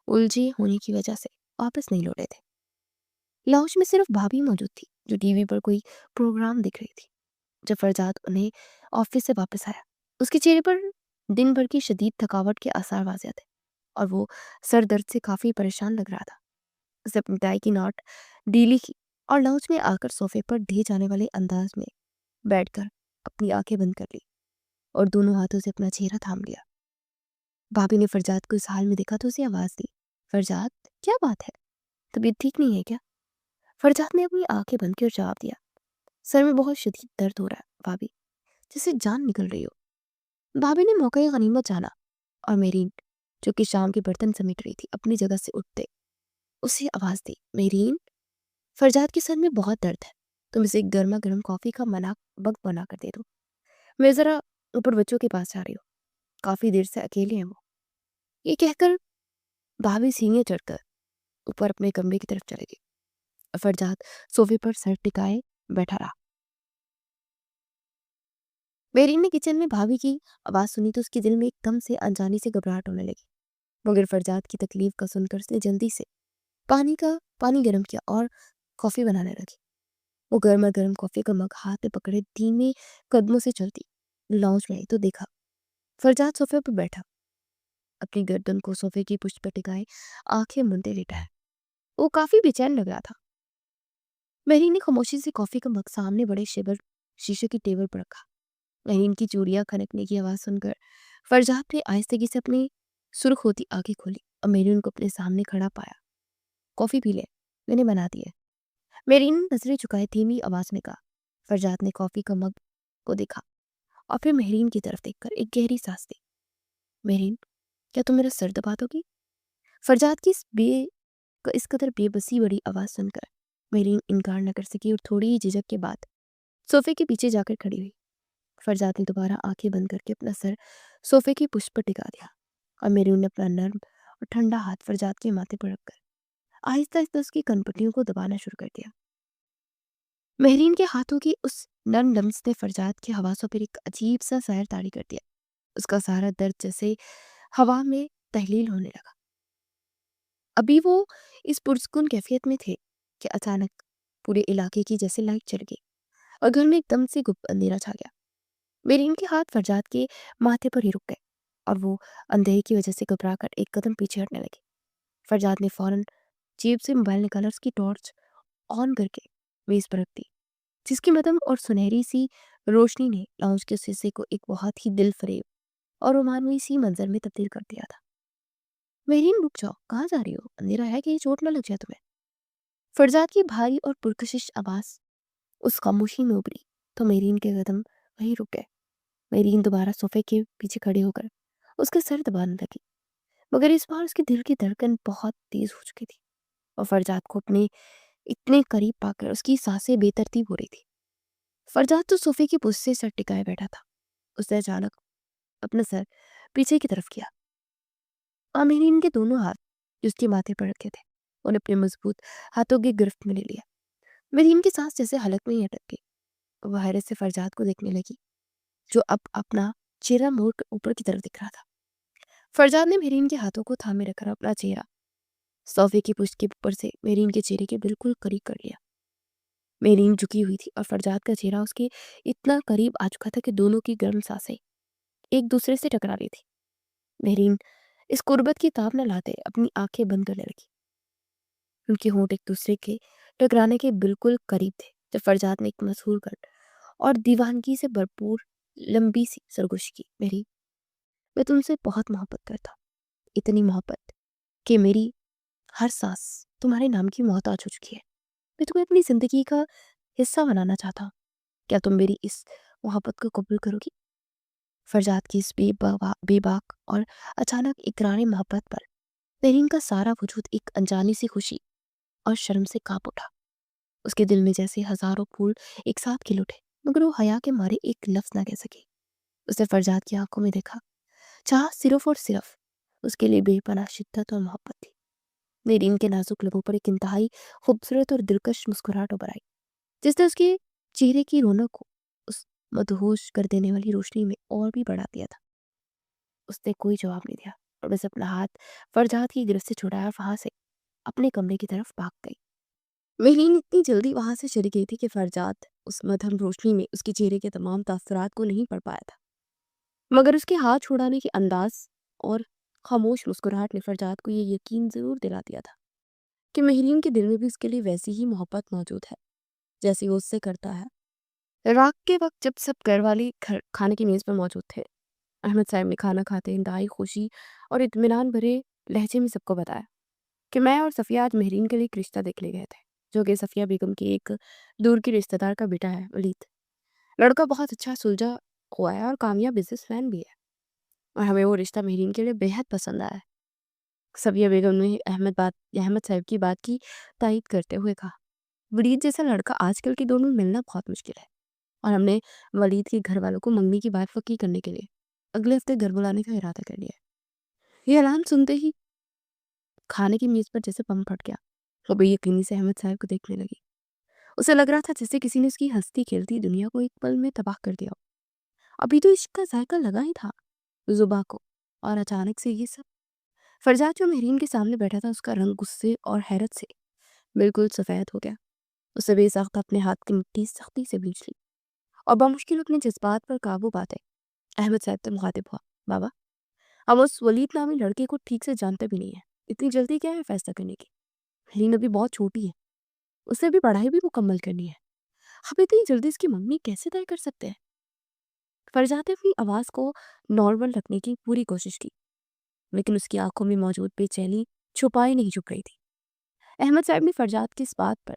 الجھے ہونے کی وجہ سے واپس نہیں لوٹے تھے۔ لاؤنج میں صرف بھابھی موجود تھی جو ٹی وی پر کوئی پروگرام دیکھ رہی تھی۔ جب فرزاد انہیں آفس سے واپس آیا، اس کے چہرے پر دن بھر کی شدید تھکاوٹ کے آثار واضح تھے، اور وہ سر درد سے کافی پریشان لگ رہا تھا۔ اسے اپنی ٹائی کی ناٹ ڈھیلی کی اور لاؤنج میں آ کر صوفے پر ڈھے جانے والے انداز میں بیٹھ کر اپنی آنکھیں بند کر لی اور دونوں ہاتھوں سے اپنا چہرہ تھام لیا۔ بھابھی نے فرزاد کو اس حال میں دیکھا تو اسے آواز دی، فرزاد کیا بات ہے، طبیعت ٹھیک نہیں ہے کیا؟ فرزاد نے اپنی آنکھیں بند کی اور جواب دیا، سر میں بہت شدید درد ہو رہا ہے بھابھی، جیسے جان نکل رہی ہو۔ بھابھی نے موقع غنیمت جانا اور میرین جو کہ شام کے برتن سمیٹ رہی تھی اپنی جگہ سے اٹھتے اسے آواز دی، میرین فرزاد کے سر میں بہت درد ہے، تم اسے گرما گرم کافی کا وقت بنا کر دے دو، میں ذرا اوپر بچوں کے پاس جا رہی ہوں، کافی دیر سے اکیلے ہیں وہ۔ یہ کہہ کر بھابھی سینے چڑھ کر اوپر اپنے کمرے کی طرف چلے گئی۔ فرزاد صوفے پر سر ٹکائے بیٹھا رہا۔ میرین نے کچن میں بھابھی کی آواز سنی تو اس کے دل میں ایک دم سے انجانی سے گھبراہٹ ہونے لگی، مگر فرزاد کی تکلیف کا سن کر اس نے جلدی سے پانی گرم کیا اور کافی بنانے لگی۔ وہ گرما گرم کافی کا مگ ہاتھ میں پکڑے دھیمے قدموں سے چلتی لاؤنج میں آئی تو دیکھا فرزاد صوفے پر بیٹھا، اپنی گردن کو صوفے کی پشت پر ٹکائے آنکھیں مندے لیٹا ہے۔ وہ کافی بے چین لگ رہا تھا۔ میرین نے خاموشی سے کافی کا مگ سامنے بڑے شیشے کی ٹیبل پر رکھا۔ میرین کی چوڑیاں کھنکنے کی آواز سن کر فرزاد نے آہستگی سے اپنی سرخ ہوتی آنکھیں کھولی اور میرین کو اپنے سامنے کھڑا پایا۔ کافی پی لے، میں نے بنا دی ہے، میرین نے نظریں چکائے دھیمی آواز میں کہا۔ فرزاد نے کافی کا مگ کو دیکھا اور پھر میرین کی طرف دیکھ کر ایک گہری سانس دی۔ میرین کیا تم میرا سر دبا دو گی؟ فرزاد کی اس قدر بے بسی بڑی آواز سن کر میرین انکار نہ کر سکی اور تھوڑی ہی جھجک کے بعد صوفے کے پیچھے جا کر کھڑی ہوئی۔ فرزاد نے دوبارہ آنکھیں بند کر کے اپنا سر صوفے کی پشت پر ٹکا دیا اور میرین نے اپنا نرم اور ٹھنڈا ہاتھ فرزاد کے ماتھے پر رکھ کر آہستہ آہستہ اس کی کنپٹیوں کو دبانا شروع کر دیا۔ میرین کے ہاتھوں کی اس نرم لمس نے فرزاد کے حواسوں پر ایک عجیب سا سحر طاری کر دیا۔ اس کا سارا درد جیسے ہوا میں تحلیل ہونے لگا۔ ابھی وہ اس پرسکون کیفیت میں تھے کہ اچانک پورے علاقے کی جیسے لائٹ چل گئی اور گھر میں ایک دم سے گپ اندھیرا چھا گیا۔ میرین کے ہاتھ فرزاد کے ماتھے پر ہی رک گئے اور وہ اندھیرے کی وجہ سے گھبرا کر ایک قدم پیچھے ہٹنے لگے۔ فرزاد نے فوراً جیب سے موبائل نکالا اور اس کی ٹارچ آن کر کے میز پر رکھ دی، جس کی مدھم اور سنہری سی روشنی نے لاؤنج کے حصے کو ایک بہت ہی دل فریب اور رومانوی سی منظر میں تبدیل کر دیا تھا۔ میرین رک جاؤ، کہاں جا رہی ہو؟ اندھیرا ہے کہ یہ چوٹ نہ لگ جائے تمہیں؟ فرزاد کی بھاری اور پرکشش آواز اس خاموشی میں ابھری تو میرین کے قدم وہیں رک گئے۔ میرین دوبارہ صوفے کے پیچھے کھڑے ہو کر اس کا سر دبانے لگی، مگر اس بار اس کے دل کی دھڑکن بہت تیز ہو چکی تھی اور فرزاد کو اپنے اتنے قریب پا کر اس کی سانسیں بے ترتیب ہو رہی تھی۔ فرزاد تو صوفے کی پشت سے سر ٹکائے بیٹھا تھا۔ اس نے اچانک اپنا سر پیچھے کی طرف کیا اور میرین کے دونوں ہاتھ جو اس کے ماتھے پر رکھے تھے انہیں اپنے مضبوط ہاتھوں کی گرفت میں لے لیا۔ میرین کی سانس جیسے حلق میں ہی اٹک گئی۔ وہ حیرت سے فرزاد کو دیکھنے لگی جو اب اپنا چہرہ موڑ کر اوپر کی طرف دکھ رہا تھا۔ فرزاد نے میرین کے ہاتھوں کو تھامے رکھ کر اپنا چہرہ صوفے کی پشت کے اوپر سے میرین کے چہرے کے بالکل قریب کر لیا۔ میرین جھکی ہوئی تھی اور فرزاد کا چہرہ اس کے اتنا قریب آ چکا تھا کہ دونوں کی گرم سانسیں ایک دوسرے سے ٹکرا رہی تھی۔ میرین اس قربت کی تاب نہ لاتے اپنی آنکھیں بند کرنے لگی۔ ان کے ہونٹ ایک دوسرے کے ٹکرانے کے بالکل قریب تھے جب فرزاد نے ایک مسحور کر اور دیوانگی سے بھرپور لمبی سی سرگوشی کی، میری میں تم سے بہت محبت کرتا ہوں، اتنی محبت کہ میری ہر سانس تمہارے نام کی محتاج ہو چکی ہے۔ میں تمہیں اپنی زندگی کا हिस्सा बनाना चाहता हूँ। क्या तुम मेरी इस मोहब्बत को कबूल करोगी? फरजाद की इस बेबाक और अचानक इकरार मोहब्बत पर मेहरीन का सारा वजूद एक अनजानी सी खुशी और शर्म से कांप उठा। उसके दिल में जैसे हजारों फूल एक साथ खिल उठे, मगर वो हया के मारे एक लफ्ज ना कह सकी। उसने फरजाद की आंखों में देखा, चाह सिर्फ और सिर्फ उसके लिए बेपनाह शिद्दत और मोहब्बत थी। मेरीन के नाजुक लबों पर एक इंतहाई खूबसूरत और दिलकश मुस्कुराहट उभर आई, जिसने उसके चेहरे की रौनक को उस मदहोश कर देने वाली रोशनी में और भी बढ़ा दिया था। उसने कोई जवाब नहीं दिया और बस अपना हाथ फरजाद की गिरफ्त से छुड़ाया और वहां से अपने कमरे की तरफ भाग गई। मेहरीन इतनी जल्दी वहां से चली गई थी कि फरजाद उस मध्यम रोशनी में उसके चेहरे के तमाम तासुरात को नहीं पढ़ पाया था, मगर उसके हाथ छुड़ाने के अंदाज और खामोश मुस्कुराहट ने फरजाद को ये यकीन जरूर दिला दिया था कि मेहरीन के दिल में भी उसके लिए वैसी ही मोहब्बत मौजूद है जैसी वो उससे करता है। रात के वक्त जब सब घर वाले खाने की मेज पर मौजूद थे, अहमद साहब ने खाना खाते इंतहाई खुशी और इत्मीनान भरे लहजे में सबको बताया कि मैं और सफ़िया आज मेहरीन के लिए एक रिश्ता देखने गए थे, जो कि सफ़िया बेगम की एक दूर की रिश्तेदार का बेटा है, वलीद। लड़का बहुत अच्छा सुलझा हुआ है और कामयाब बिजनेसमैन भी है, और हमें वो रिश्ता मेहरीन के लिए बेहद पसंद आया है। सफ़िया बेगम ने अहमद साहब की बात की तायीद करते हुए कहा, वलीद जैसा लड़का आजकल के दौर में मिलना बहुत मुश्किल है, और हमने वलीद के घर वालों को मंगनी की बात पक्की करने के लिए अगले हफ्ते घर बुलाने का इरादा कर लिया है। ये ऐलान सुनते ही खाने की मेज पर जैसे बम फट गया। वो बेयकीनी से अहमद साहब को देखने लगी। उसे लग रहा था जैसे किसी ने उसकी हंसती खेलती दुनिया को एक पल में तबाह कर दिया हो। अभी तो इश्क का जायका लगा ही था जुबा को, और अचानक से ये सब। फरजाद जो मेहरीन के सामने बैठा था, उसका रंग गुस्से और हैरत से बिल्कुल सफ़ेद हो गया। उसे बेसाख्ता अपने हाथ की मिट्टी सख्ती से भींच ली और बामुश्किल अपने जज्बात पर काबू पाते अहमद साहब से मुखातिब हुआ, बाबा, हम उस वलीद नामी लड़के को ठीक से जानते भी नहीं है, इतनी जल्दी क्या है फैसला करने की? मेहरीन अभी बहुत छोटी है, उसे भी पढ़ाई भी मुकम्मल करनी है। हम इतनी जल्दी इसकी मंगनी कैसे तय कर सकते हैं? फरजाद ने अपनी आवाज़ को नॉर्मल रखने की पूरी कोशिश की, लेकिन उसकी आंखों में मौजूद बेचैनी छुपाई नहीं छुप रही थी। अहमद साहब ने फरजाद की इस बात पर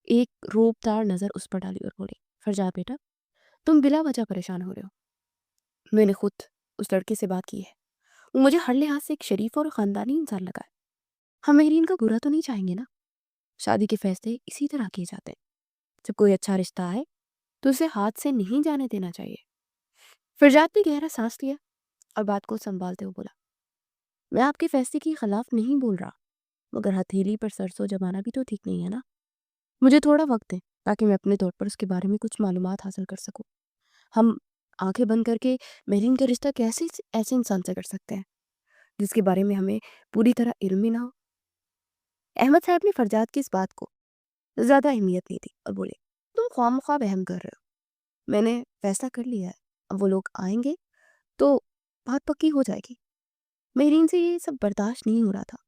एक रोबदार नज़र उस पर डाली और बोले, फरजाद बेटा, तुम बिला वजह परेशान हो रहे हो। मैंने खुद उस लड़के से बात की है, वो मुझे हर लिहाज से एक शरीफ और ख़ानदानी इंसान लगा है। हम मेहरीन का बुरा तो नहीं चाहेंगे ना? शादी के फैसले इसी तरह किए जाते हैं। जब कोई अच्छा रिश्ता आए तो उसे हाथ से नहीं जाने देना चाहिए। फरजाद ने गहरा सांस लिया और बात को संभालते हुए बोला, मैं आपके फैसले के खिलाफ नहीं बोल रहा, मगर हथेली पर सरसों जमाना भी तो ठीक नहीं है ना। मुझे थोड़ा वक्त दें ताकि मैं अपने तौर पर उसके बारे में कुछ मालूमात हासिल कर सकूं। हम आंखें बंद करके मेहरीन का रिश्ता कैसे ऐसे इंसान से कर सकते हैं जिसके बारे में हमें पूरी तरह इल्म ही ना हो? अहमद साहब ने फरजाद की इस बात को ज्यादा अहमियत नहीं दी और बोले, तुम ख्वामख्वाह वहम कर रहे हो। मैंने फैसला कर लिया है, अब वो लोग आएंगे तो बात पक्की हो जाएगी। मेहरीन से ये सब बर्दाश्त नहीं हो रहा था।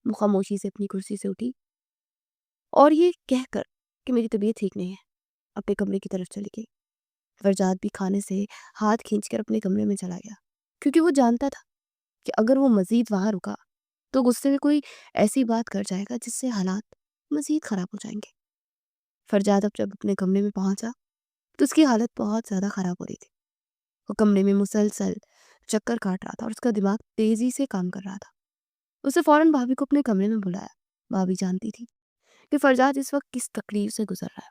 वो खामोशी से अपनी कुर्सी से उठी और ये कहकर कि मेरी तबीयत ठीक नहीं है, अपने कमरे की तरफ चली गई। फरजाद भी खाने से हाथ खींचकर अपने कमरे में चला गया, क्योंकि वो जानता था कि अगर वो मजीद वहां रुका तो गुस्से में कोई ऐसी बात कर जाएगा जिससे हालात मजीद खराब हो जाएंगे। फरजाद अब जब अपने कमरे में पहुंचा तो उसकी हालत बहुत ज़्यादा ख़राब हो रही थी। वो कमरे में मुसलसल चक्कर काट रहा था और उसका दिमाग तेज़ी से काम कर रहा था। उसे फ़ौरन भाभी को अपने कमरे में बुलाया। भाभी जानती थी कि फरजाद इस वक्त किस तकलीफ से गुजर रहा है।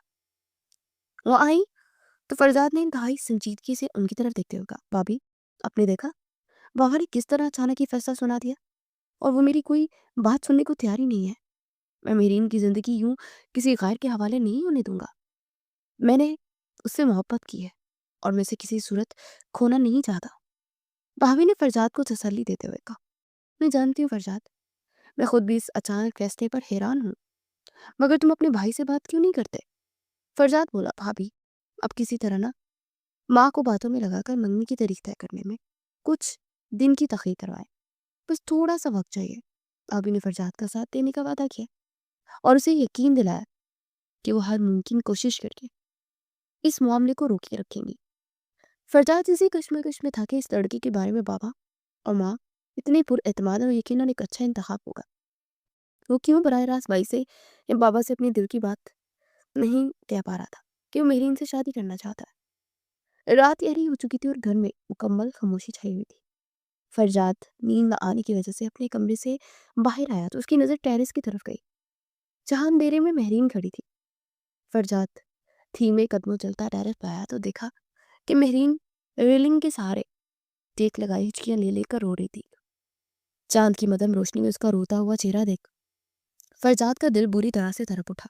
वो आई तो फरजाद ने इंतहाई संजीदगी से उनकी तरफ देखते हुए कहा, भाभी, आपने देखा बाबा ने किस तरह अचानक ये फैसला सुना दिया, और वो मेरी कोई बात सुनने को तैयार ही नहीं है। मैं मेरीन की ज़िंदगी यूं किसी गैर के हवाले नहीं होने दूंगा। मैंने उससे मोहब्बत की है और मैं उसे किसी सूरत खोना नहीं चाहता। भाभी ने फरजाद को तसल्ली देते हुए कहा, मैं जानती हूँ फरजाद, मैं खुद भी इस अचानक फैसले पर हैरान हूँ, मगर तुम अपने भाई से बात क्यों नहीं करते? फरजाद बोला, भाभी, अब किसी तरह ना माँ को बातों में लगाकर मंगनी की तारीख तय करने में कुछ दिन की तखीर करवाए, बस थोड़ा सा वक्त चाहिए। भाभी ने फरजाद का साथ देने का वादा किया और उसे यकीन दिलाया कि वो हर मुमकिन कोशिश करके इस मामले को रोके रखेंगी। फरजाद इसी कश्मकश में था कि इस लड़की के बारे में बाबा और माँ इतने पुरएतमाद और यकीनन एक अच्छा इंतखाब होगा। वो क्यों बराह रास्त भाई से या बाबा से अपने दिल की बात نہیں کہہ پا رہا تھا کہ وہ مہرین سے شادی کرنا چاہتا ہے۔ رات گہری ہو چکی تھی اور گھر میں مکمل خاموشی چھائی ہوئی تھی۔ فرجاد نیند نہ آنے کی وجہ سے اپنے کمرے سے باہر آیا تو اس کی نظر ٹیرس کی طرف گئی جہاں اندھیرے میں مہرین کھڑی تھی۔ فرجاد دھیمے قدموں چلتا ٹیرس پہ آیا تو دیکھا کہ مہرین ریلنگ کے سہارے ٹیک لگائی ہچکیاں لے لے کر رو رہی تھی۔ چاند کی مدھم روشنی میں اس کا روتا ہوا چہرہ دیکھ فرجاد کا دل بری طرح سے تڑپ اٹھا۔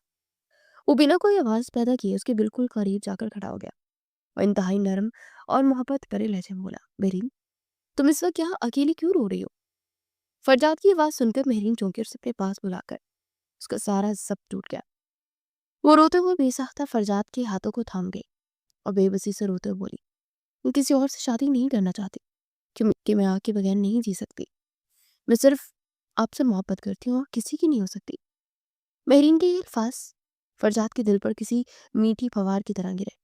وہ بنا کوئی آواز پیدا کیے اس کے بالکل قریب جا کر کھڑا ہو گیا اور انتہائی نرم اور محبت کرے لہجے میں بولا، مہرین تم اس وقت یہاں اکیلی کیوں رو رہی ہو؟ فرجاد کی آواز سن کر مہرین چونکی اور اپنے پاس بلا کر اس کا سارا ضبط ٹوٹ گیا۔ وہ روتے ہوئے بے ساختہ فرجاد کے ہاتھوں کو تھام گئی اور بے بسی سے روتے ہوئے بولی، میں کسی اور سے شادی نہیں کرنا چاہتی کہ میں آپ کے بغیر نہیں جی سکتی۔ میں صرف آپ سے محبت کرتی ہوں اور کسی کی نہیں ہو سکتی۔ مہرین کے یہ الفاظ فرجاد کے دل پر کسی میٹھی فوار کی طرح گرے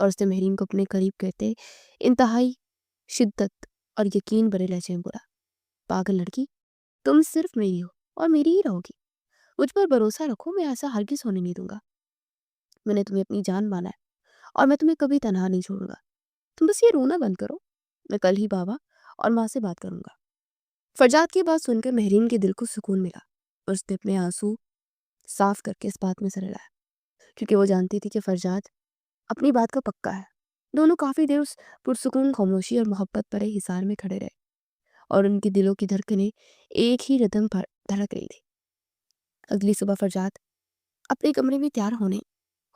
اور اس نے مہرین کو اپنے قریب کرتے انتہائی شدت اور یقین بھرے لہجے میں بولا، پاگل لڑکی، تم صرف میری ہو اور میری ہی رہو گی۔ مجھ پر بھروسہ رکھو، میں ایسا ہرگز ہونے نہیں دوں گا۔ میں نے تمہیں اپنی جان مانا ہے اور میں تمہیں کبھی تنہا نہیں چھوڑوں گا۔ تم بس یہ رونا بند کرو، میں کل ہی بابا اور ماں سے بات کروں گا۔ فرجاد کی بات سن کر مہرین کے دل کو سکون ملا اور اس نے اپنے آنسو صاف کر کے اس بات میں سر ہلایا کیونکہ وہ جانتی تھی کہ فرجاد اپنی بات کا پکا ہے۔ دونوں کافی دیر اس پرسکون خاموشی اور محبت بھرے حصار میں کھڑے رہے اور ان کے دلوں کی دھڑکنیں ایک ہی ردم پر دھڑک رہی تھی۔ اگلی صبح فرجاد اپنے کمرے میں تیار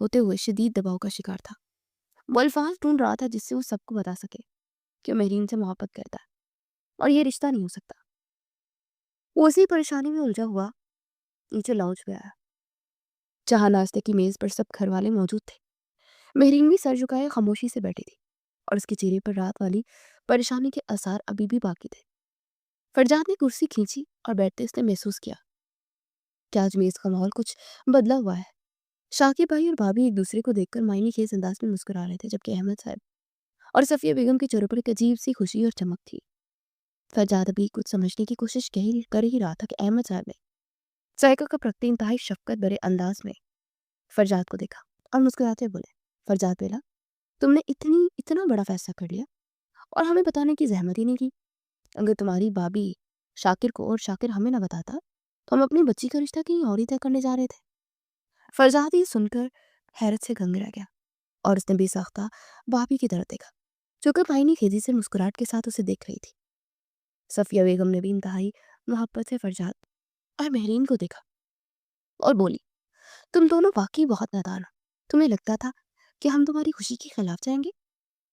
ہوتے ہوئے شدید دباؤ کا شکار تھا۔ وہ الفاظ ڈھونڈ رہا تھا جس سے وہ سب کو بتا سکے کہ مہرین سے محبت کرتا ہے اور یہ رشتہ نہیں ہو سکتا۔ وہ اسی پریشانی میں الجھا ہوا نیچے لاؤنج پہ آیا جہاں ناشتے کی میز پر سب گھر والے موجود تھے۔ مہرین بھی سر جھکائے خاموشی سے بیٹھی تھی اور اس کے چہرے پر رات والی پریشانی کے آثار ابھی بھی باقی تھے۔ فرجاد نے کرسی کھینچی اور بیٹھتے اس نے محسوس کیا کہ آج میز کا ماحول کچھ بدلا ہوا ہے۔ شاکر بھائی اور بھابھی ایک دوسرے کو دیکھ کر معنی خیز انداز میں مسکرا رہے تھے جبکہ احمد صاحب اور صفیہ بیگم کے چہروں پر ایک عجیب سی خوشی اور چمک تھی۔ فرجاد ابھی کچھ سمجھنے کی کوشش کر ہی رہا تھا کہ احمد صاحب نے ذائقہ کپ رکھتے انتہائی شفقت بھرے انداز میں فرجاد کو دیکھا اور مسکراتے بولے، فرجاد بیٹا، تم نے اتنا بڑا فیصلہ کر لیا اور ہمیں بتانے کی زحمت ہی نہیں کی۔ اگر تمہاری بابی شاکر کو اور شاکر ہمیں نہ بتاتا تو ہم اپنی بچی کا رشتہ کہیں اور ہی طے کرنے جا رہے تھے۔ فرجاد یہ سن کر حیرت سے گنگ رہ گیا اور اس نے بے ساختہ بابی کی طرف دیکھا جو کہ معنی خیزی سے مسکراہٹ کے ساتھ اسے دیکھ رہی تھی۔ صفیہ بیگم نے بھی انتہائی محبت سے فرجاد اور مہرین کو دیکھا اور بولی، تم دونوں واقعی بہت نادان ہو۔ تمہیں لگتا تھا کہ ہم تمہاری خوشی کے خلاف جائیں گے؟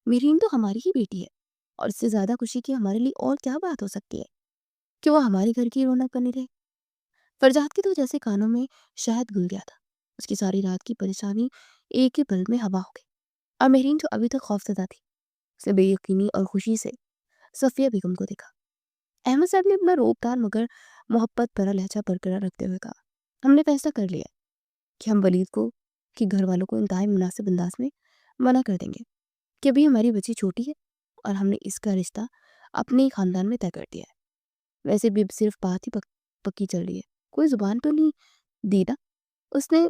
مہرین تو ہماری ہی بیٹی ہے اور اس سے زیادہ خوشی کی ہمارے لیے اور کیا بات ہو سکتی ہے کہ وہ ہمارے گھر کی رونق بنی رہے۔ فرجاد کے تو جیسے کانوں میں شہد گل گیا تھا۔ اس کی ساری رات کی پریشانی ایک ہی پل میں ہوا ہو گئی اور مہرین جو ابھی تک خوفزدہ تھی اس نے بے یقینی اور خوشی سے صفیہ بیگم کو دیکھا۔ احمد صاحب نے اپنا روبدار مگر محبت بھرا لہجہ برقرار رکھتے ہوئے کہا، ہم نے فیصلہ کر لیا کہ ہم ولید کو کہ گھر والوں کو انتہائی مناسب انداز میں منع کر دیں گے کہ ابھی ہماری بچی چھوٹی ہے اور ہم نے اس کا رشتہ اپنے ہی خاندان میں طے کر دیا ہے۔ ویسے بھی صرف بات ہی پکی چل رہی ہے، کوئی زبان تو نہیں دی نا، اس نے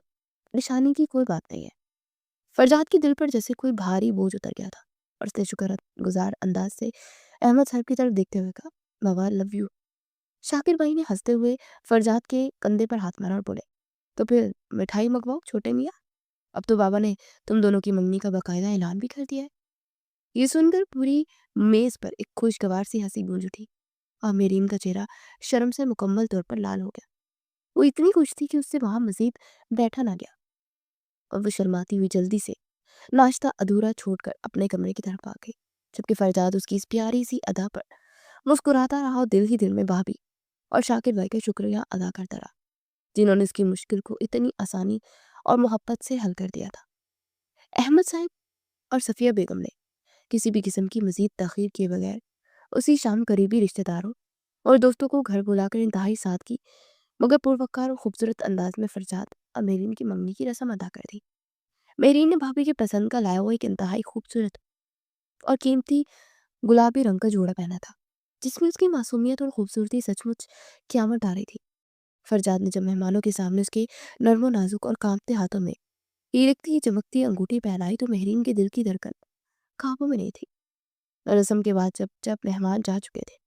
نشانی کی کوئی بات نہیں ہے۔ فرجاد کے دل پر جیسے کوئی بھاری بوجھ اتر گیا تھا اور اس نے شکر گزار انداز سے احمد صاحب کی طرف دیکھتے ہوئے کہا، بابا لو یو۔ شاکر بھائی نے ہنستے ہوئے فرجاد کے کندھے پر ہاتھ مارا اور بولے، تو پھر مٹھائی منگواؤ چھوٹے میاں، اب تو بابا نے تم دونوں کی منگنی کا باقاعدہ اعلان بھی کر دیا ہے۔ یہ سن کر پوری میز پر ایک خوشگوار سی ہنسی گونج اٹھی اور مہرین کا چہرہ شرم سے مکمل طور پر لال ہو گیا۔ وہ اتنی خوش تھی کہ اس سے وہاں مزید بیٹھا نہ گیا اور وہ شرماتی ہوئی جلدی سے ناشتہ ادھورا چھوڑ کر اپنے کمرے کی طرف آ گئی جبکہ فرجاد اس کی اس پیاری سی ادا پر مسکراتا رہا اور دل ہی دل میں بھابھی اور شاکر بھائی کا شکریہ ادا کرتا رہا جنہوں نے اس کی مشکل کو اتنی آسانی اور محبت سے حل کر دیا تھا۔ احمد صاحب اور صفیہ بیگم نے کسی بھی قسم کی مزید تاخیر کیے بغیر اسی شام قریبی رشتہ داروں اور دوستوں کو گھر بلا کر انتہائی سادگی مگر پروقار اور خوبصورت انداز میں فرجاد اور مہرین کی منگنی کی رسم ادا کر دی۔ مہرین نے بھابھی کے پسند کا لایا ہوا ایک انتہائی خوبصورت اور قیمتی گلابی رنگ کا جوڑا پہنا تھا جس میں اس کی معصومیت اور خوبصورتی سچ مچ قیامت ڈال رہی تھی۔ فرجاد نے جب مہمانوں کے سامنے اس کے نرم و نازک اور کانپتے ہاتھوں میں हीरकती चमकती अंगूठी पहनाई तो महरीन के दिल की धड़कन काबू में नहीं थी। रस्म के बाद जब जब मेहमान जा चुके थे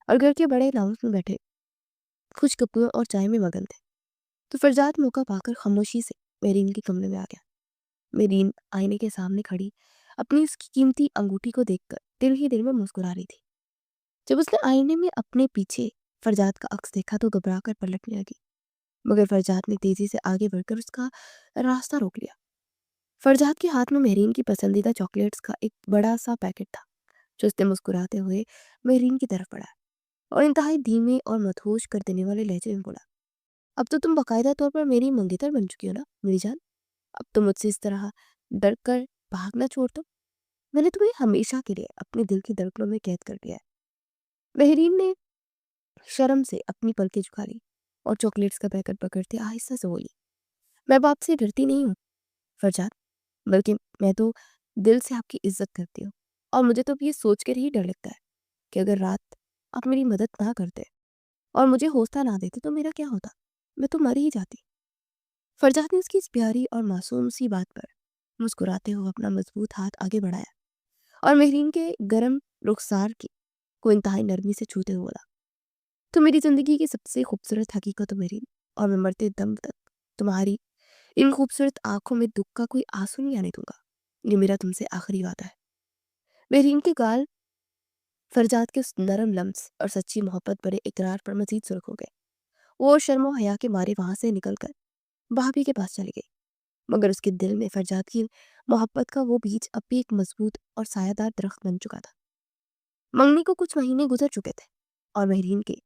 और घर के बड़े लाउंज में बैठे खुश कपड़ों और चाय में मगन थे, तो फरजाद मौका पाकर खामोशी से मेरीन के कमरे में आ गया। मेरीन आईने के सामने खड़ी अपनी उसकी कीमती अंगूठी को देखकर दिल ही दिल में मुस्कुरा रही थी। जब उसने आईने में अपने पीछे फरजाद का अक्स देखा तो घबरा कर पलटने लगी, मगर फरजाद ने तेजी से आगे बढ़कर उसका रास्ता रोक लिया। फरजाद के हाथ में मेहरीन की पसंदीदा चॉकलेट्स का एक बड़ा सा पैकेट था, जो उसने मुस्कुराते हुए मेहरीन की तरफ बढ़ाया और इंतहाई धीमे और मदहोश कर देने वाले लहजे में बोला, अब तो तुम बाकायदा तौर पर मेरी मंगेतर बन चुकी हो ना मेरी जान। अब तो मुझसे इस तरह डर कर भागना छोड़ दो। मैंने तुम्हें हमेशा के लिए अपने दिल की धड़कनों में कैद कर दिया है। मेहरीन ने शर्म से अपनी पलकें झुका ली और चॉकलेट्स का पैकेट पकड़ते आहिस्ता से बोली, मैं अब आपसे डरती नहीं हूँ फरजाद, बल्कि मैं तो दिल से आपकी इज्जत करती हूँ। और मुझे तो अब ये सोच कर ही डर लगता है कि अगर रात आप मेरी मदद ना करते और मुझे हौसला ना देते तो मेरा क्या होता, मैं तो मर ही जाती। फरजाद ने उसकी इस प्यारी और मासूम सी बात पर मुस्कुराते हुए अपना मजबूत हाथ आगे बढ़ाया और मेहरीन के गर्म रुखसार की को इंतहाई नरमी से छूते हुए बोला, तो मेरी जिंदगी की सबसे खूबसूरत हकीकत हो मेहरीन, और मैं मरते दम तक तुम्हारी इन खूबसूरत आंखों में दुख का कोई आंसू नहीं आने दूंगा। ये मेरा तुमसे आखिरी वादा है। मेहरीन के गाल फरजाद के उस नरम लम्स और सच्ची मोहब्बत भरे इकरार पर मजीद सुर्ख हो गए। वो शर्मो हया के मारे वहां से निकलकर भाभी के पास चली गई, मगर उसके दिल में फरजाद की मोहब्बत का वो बीज अब भी एक मजबूत और सायादार दरख्त बन चुका था। मंगनी को कुछ महीने गुजर चुके थे और मेहरीन के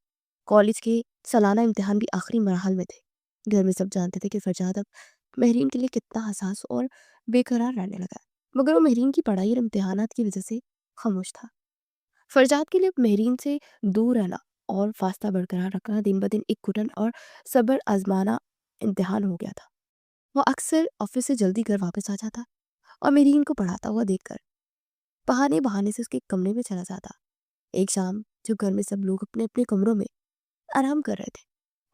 कॉलेज के सालाना इम्तिहान भी आखिरी मरहल में थे। घर में सब जानते थे कि फरजाद अब मेहरीन के लिए कितना हसास और बेकरार रहने लगा है, मगर वो मेहरीन की पढ़ाई और इम्तिहानात की वजह से खामोश था। फरजाद के लिए मेहरीन से दूर रहना और फासला बरकरार रखना दिन ब दिन एक घुटन और सब्र आजमाना इम्तिहान हो गया था। वो अक्सर ऑफिस से जल्दी घर वापस आ जाता और मेहरीन को पढ़ाता हुआ देखकर बहाने बहाने से उसके कमरे में चला जाता। एक शाम जब घर में सब लोग अपने अपने कमरों में आराम कर रहे थे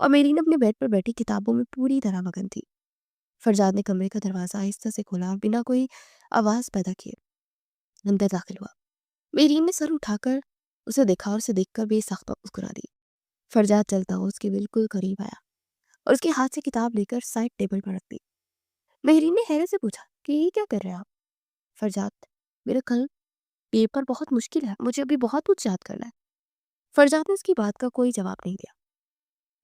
और मेरीन अपने बेड पर बैठी किताबों में पूरी तरह मगन थी, फरजाद ने कमरे का दरवाजा आहिस्ता से खोला और बिना कोई आवाज पैदा किए अंदर दाखिल हुआ। मेरीन ने सर उठाकर उसे देखा और उसे देखकर बेसाख्ता मुस्कुरा दी। फरजाद चलता हुआ उसके बिल्कुल करीब आया और उसके हाथ से किताब लेकर साइड टेबल पर रख दी। मेहरीन ने हैरत से पूछा कि ये क्या कर रहे हैं आप? फरजाद, मेरा कल पेपर बहुत मुश्किल है, मुझे अभी बहुत कुछ याद करना है। फरजाद ने उसकी बात का कोई जवाब नहीं दिया।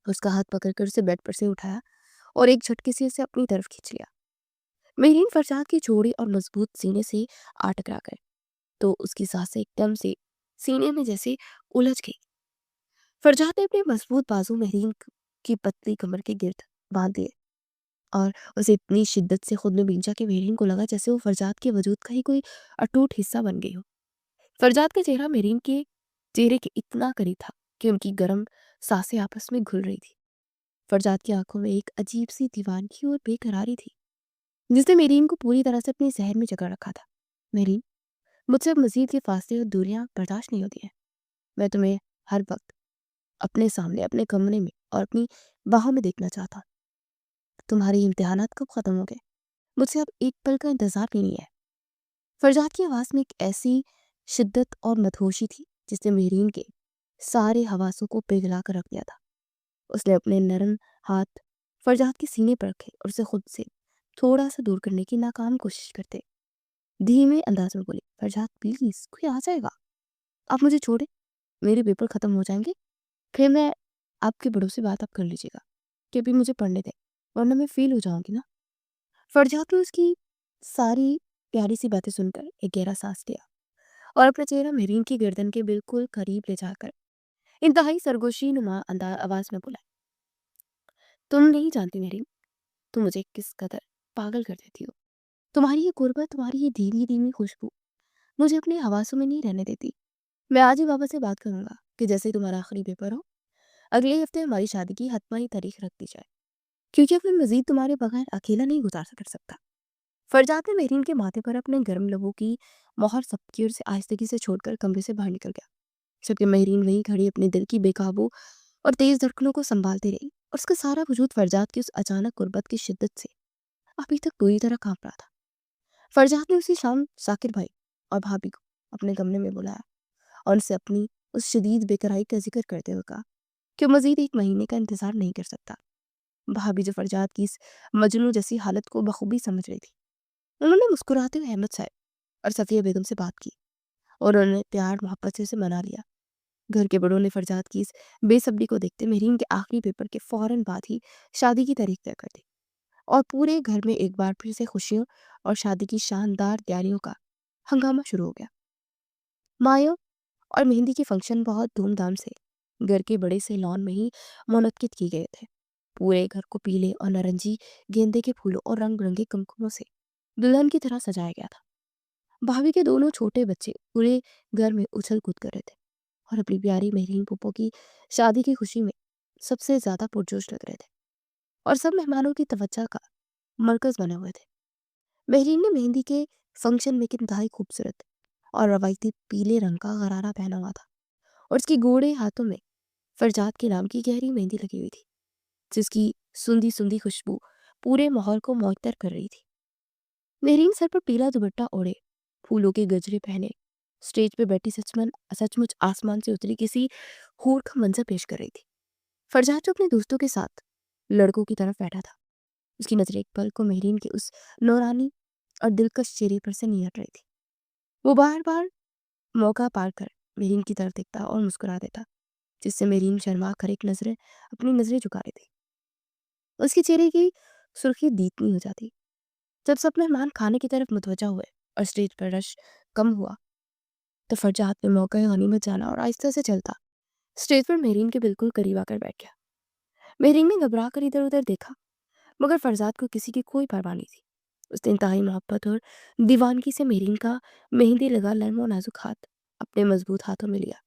उसका हाथ पकड़कर उसे बेड पर से उठाया और एक झटके से उसे अपनी तरफ खींच लिया। मेहरीन फरजाद की चौड़ी और मजबूत सीने से आ टकरा गए तो उसकी सांसें एकदम से सीने में जैसे उलझ गई। फरजाद ने अपने मजबूत बाजू मेहरीन की पतली कमर के गिर्द बांध दिए और उसे इतनी शिद्दत से खुद में भींचा कि मेहरीन को लगा जैसे वो फरजाद के वजूद का ही कोई अटूट हिस्सा बन गई हो। फरजाद का चेहरा मेहरीन के चेहरे के इतना करीब था कि उनकी गर्म सांसें आपस में घुल रही थी। फरजाद की आंखों में एक अजीब सी दीवानगी और बेकरारी थी जिसने मेरीन को पूरी तरह से अपने जहर में जकड़ रखा था। मेरीन, मुझसे अब मजीद के फासले और दूरियां बर्दाश्त नहीं होती हैं। मैं तुम्हें हर वक्त अपने सामने, अपने कमरे में और अपनी बाहों में देखना चाहता हूं। तुम्हारे इम्तिहानात कब खत्म हो गए? मुझसे अब एक पल का इंतजार भी नहीं है। फरजाद की आवाज में एक ऐसी शिद्दत और मदहोशी थी जिसने मेरीन के सारे हवासों को पिघला कर रख दिया था। उसने अपने नरम हाथ फरजाद के सीने पर रखे और उसे खुद से थोड़ा सा दूर करने की नाकाम कोशिश करते धीमे अंदाज में बोली, फरजाद प्लीज कोई आ जाएगा, आप मुझे छोड़े, मेरे पेपर खत्म हो जाएंगे, फिर मैं आपके बड़ों से बात आप कर लीजिएगा कि अभी मुझे पढ़ने दें, वरना मैं फेल हो जाऊंगी ना। फरजाद ने उसकी सारी प्यारी सी बातें सुनकर एक गहरा सांस लिया और अपना चेहरा मेरीन की गर्दन के बिल्कुल करीब ले जाकर इंतहाई सरगोशी नुमा आवाज में बोला, तुम नहीं जानती मेरीन, तुम मुझे किस कदर पागल कर देती हो। तुम्हारी ये गुर्बत, तुम्हारी ये धीमी धीमी खुशबू मुझे अपने हवासों में नहीं रहने देती। मैं आज ही बाबा से बात करूंगा कि जैसे ही तुम्हारा आखिरी पेपर हो अगले हफ्ते हमारी शादी की हतमी तारीख रख दी जाए, क्योंकि अब मैं मजीद तुम्हारे बगैर अकेला नहीं गुजार कर सकता। फरजाद ने मेरीन के माथे पर अपने गर्म लबों की मोहर सबकी ओर से आहिस्तगी से छोड़कर कमरे से बाहर निकल गया, जबकि मेरीन वहीं खड़ी अपने दिल की बेकाबू और तेज धड़कनों को संभालती रही और उसका सारा वजूद फरजाद की उस अचानक गुर्बत की शिद्दत से अभी तक पूरी तरह कांप रहा था। फरजाद ने उसी शाम साकिर भाई और भाभी को अपने कमरे में बुलाया और उनसे अपनी उस शदीद बेकरारी का जिक्र करते हुए कहा कि वो मजीद 1 महीने का इंतजार नहीं कर सकता। भाभी जो फरजाद की इस मजनू जैसी हालत को बखूबी समझ रही थी, उन्होंने मुस्कुराते हुए अहमद साहब और सफिया बेगम से बात की और उन्होंने प्यार मोहब्बत से उसे मना लिया। घर के बड़ों ने फरजाद की इस बेसब्री को देखते मेरीन के आखिरी पेपर के फौरन बाद ही शादी की तारीख तय कर दी और पूरे घर में एक बार फिर से खुशियों और शादी की शानदार तैयारियों का हंगामा शुरू हो गया। मायों और मेहंदी के फंक्शन बहुत धूमधाम से घर के बड़े से लॉन में ही मुनक्किद किए गए थे। पूरे घर को पीले और नारंगी गेंदे के फूलों और रंग बिरंगे कुमकुमों से दुल्हन की तरह सजाया गया था। भाभी के दोनों छोटे बच्चे पूरे घर में उछल कूद कर रहे थे और अपनी प्यारी मेहरीन पुप्पो की शादी की खुशी में सबसे ज्यादा पुरजोश लग रहे थे और सब मेहमानों की तवज्जो का मरकज बने हुए थे। मेहरीन ने मेहंदी के फंक्शन में एक इंतहाई खूबसूरत और रवायती पीले रंग का गरारा पहना हुआ था और उसके गोरे हाथों में फरजाद के नाम की गहरी मेहंदी लगी हुई थी, जिसकी सुंदी सुंदी खुशबू पूरे माहौल को मुअत्तर कर रही थी। मेहरीन सर पर पीला दुपट्टा ओढ़े, फूलों के गजरे पहने स्टेज पे बैठी सचमुच आसमान से उतरी किसी हूर का मंजर पेश कर रही थी। फरजाद जो अपने दोस्तों के साथ लड़कों की तरफ बैठा था, उसकी नजर एक पल को मेहरीन के उस नौरानी और दिलकश चेहरे पर से नहीं हट रही थी। वो बार बार मौका पार कर मेहरीन की तरफ देखता और मुस्कुरा देता, जिससे मेहरीन शर्मा कर अपनी नजरें झुका रही थी। उसके चेहरे की सुर्खी दीपनी हो जाती। जब सब मेहमान खाने की तरफ मुतवज्जा हुए और स्टेज पर रश कम हुआ, तो फरजाद ने मौका गनीमत जाना और आहिस्ता से चलता स्टेज पर मेहरीन के बिल्कुल करीब आकर बैठ गया। मेहरीन ने घबरा कर इधर उधर देखा, मगर फरजाद को किसी की कोई परवाह नहीं थी। उसने इंतहाई मोहब्बत और दीवानगी से मेहरीन का मेहंदी लगा नर्म और नाजुक हाथ अपने मजबूत हाथों में लिया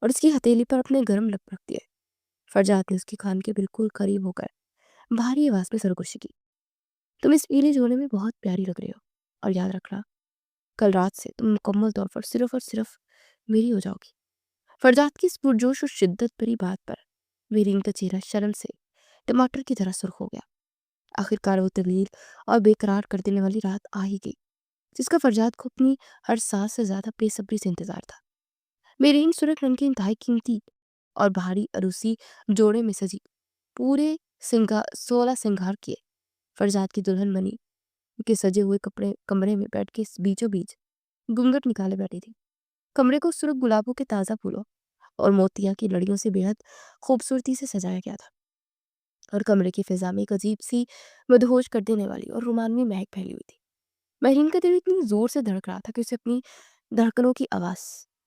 और उसकी हथेली पर अपने गर्म लप रख दिए। फरजाद ने उसके कान के बिल्कुल करीब होकर भारी आवाज में सरगोशी की, तुम इस पीले जोड़े में बहुत प्यारी लग रही हो, और याद रखना, कल रात से तुम मुकम्मल तौर पर सिर्फ और सिर्फ मेरी हो जाओगी। फरजाद की इस पुरजोश और शिद्दत भरी बात पर मेरीन का चेहरा शर्म से टमाटर की तरह सुर्ख हो गया। आखिरकार वो तवील और बेकरार कर देने वाली रात आ ही गई, जिसका फरजाद को अपनी हर सांस से ज्यादा बेसब्री से इंतजार था। मेरीन सुर्ख रंग की इंतहाई कीमती और भारी अरूसी जोड़े में सजी पूरे 16 किए फरजाद की दुल्हन बनी के सजे हुए कपड़े कमरे में बैठ के बीचों बीच घूंघट निकाले बैठी थी। कमरे को सुर्ख गुलाबों के ताज़ा फूलों और मोतिया की लड़ियों से बेहद खूबसूरती से सजाया गया था और कमरे की फिजा में एक अजीब सी मदहोश कर देने वाली और रोमानवी महक फैली हुई थी। महरीन का दिल इतनी जोर से धड़क रहा था कि उसे अपनी धड़कनों की आवाज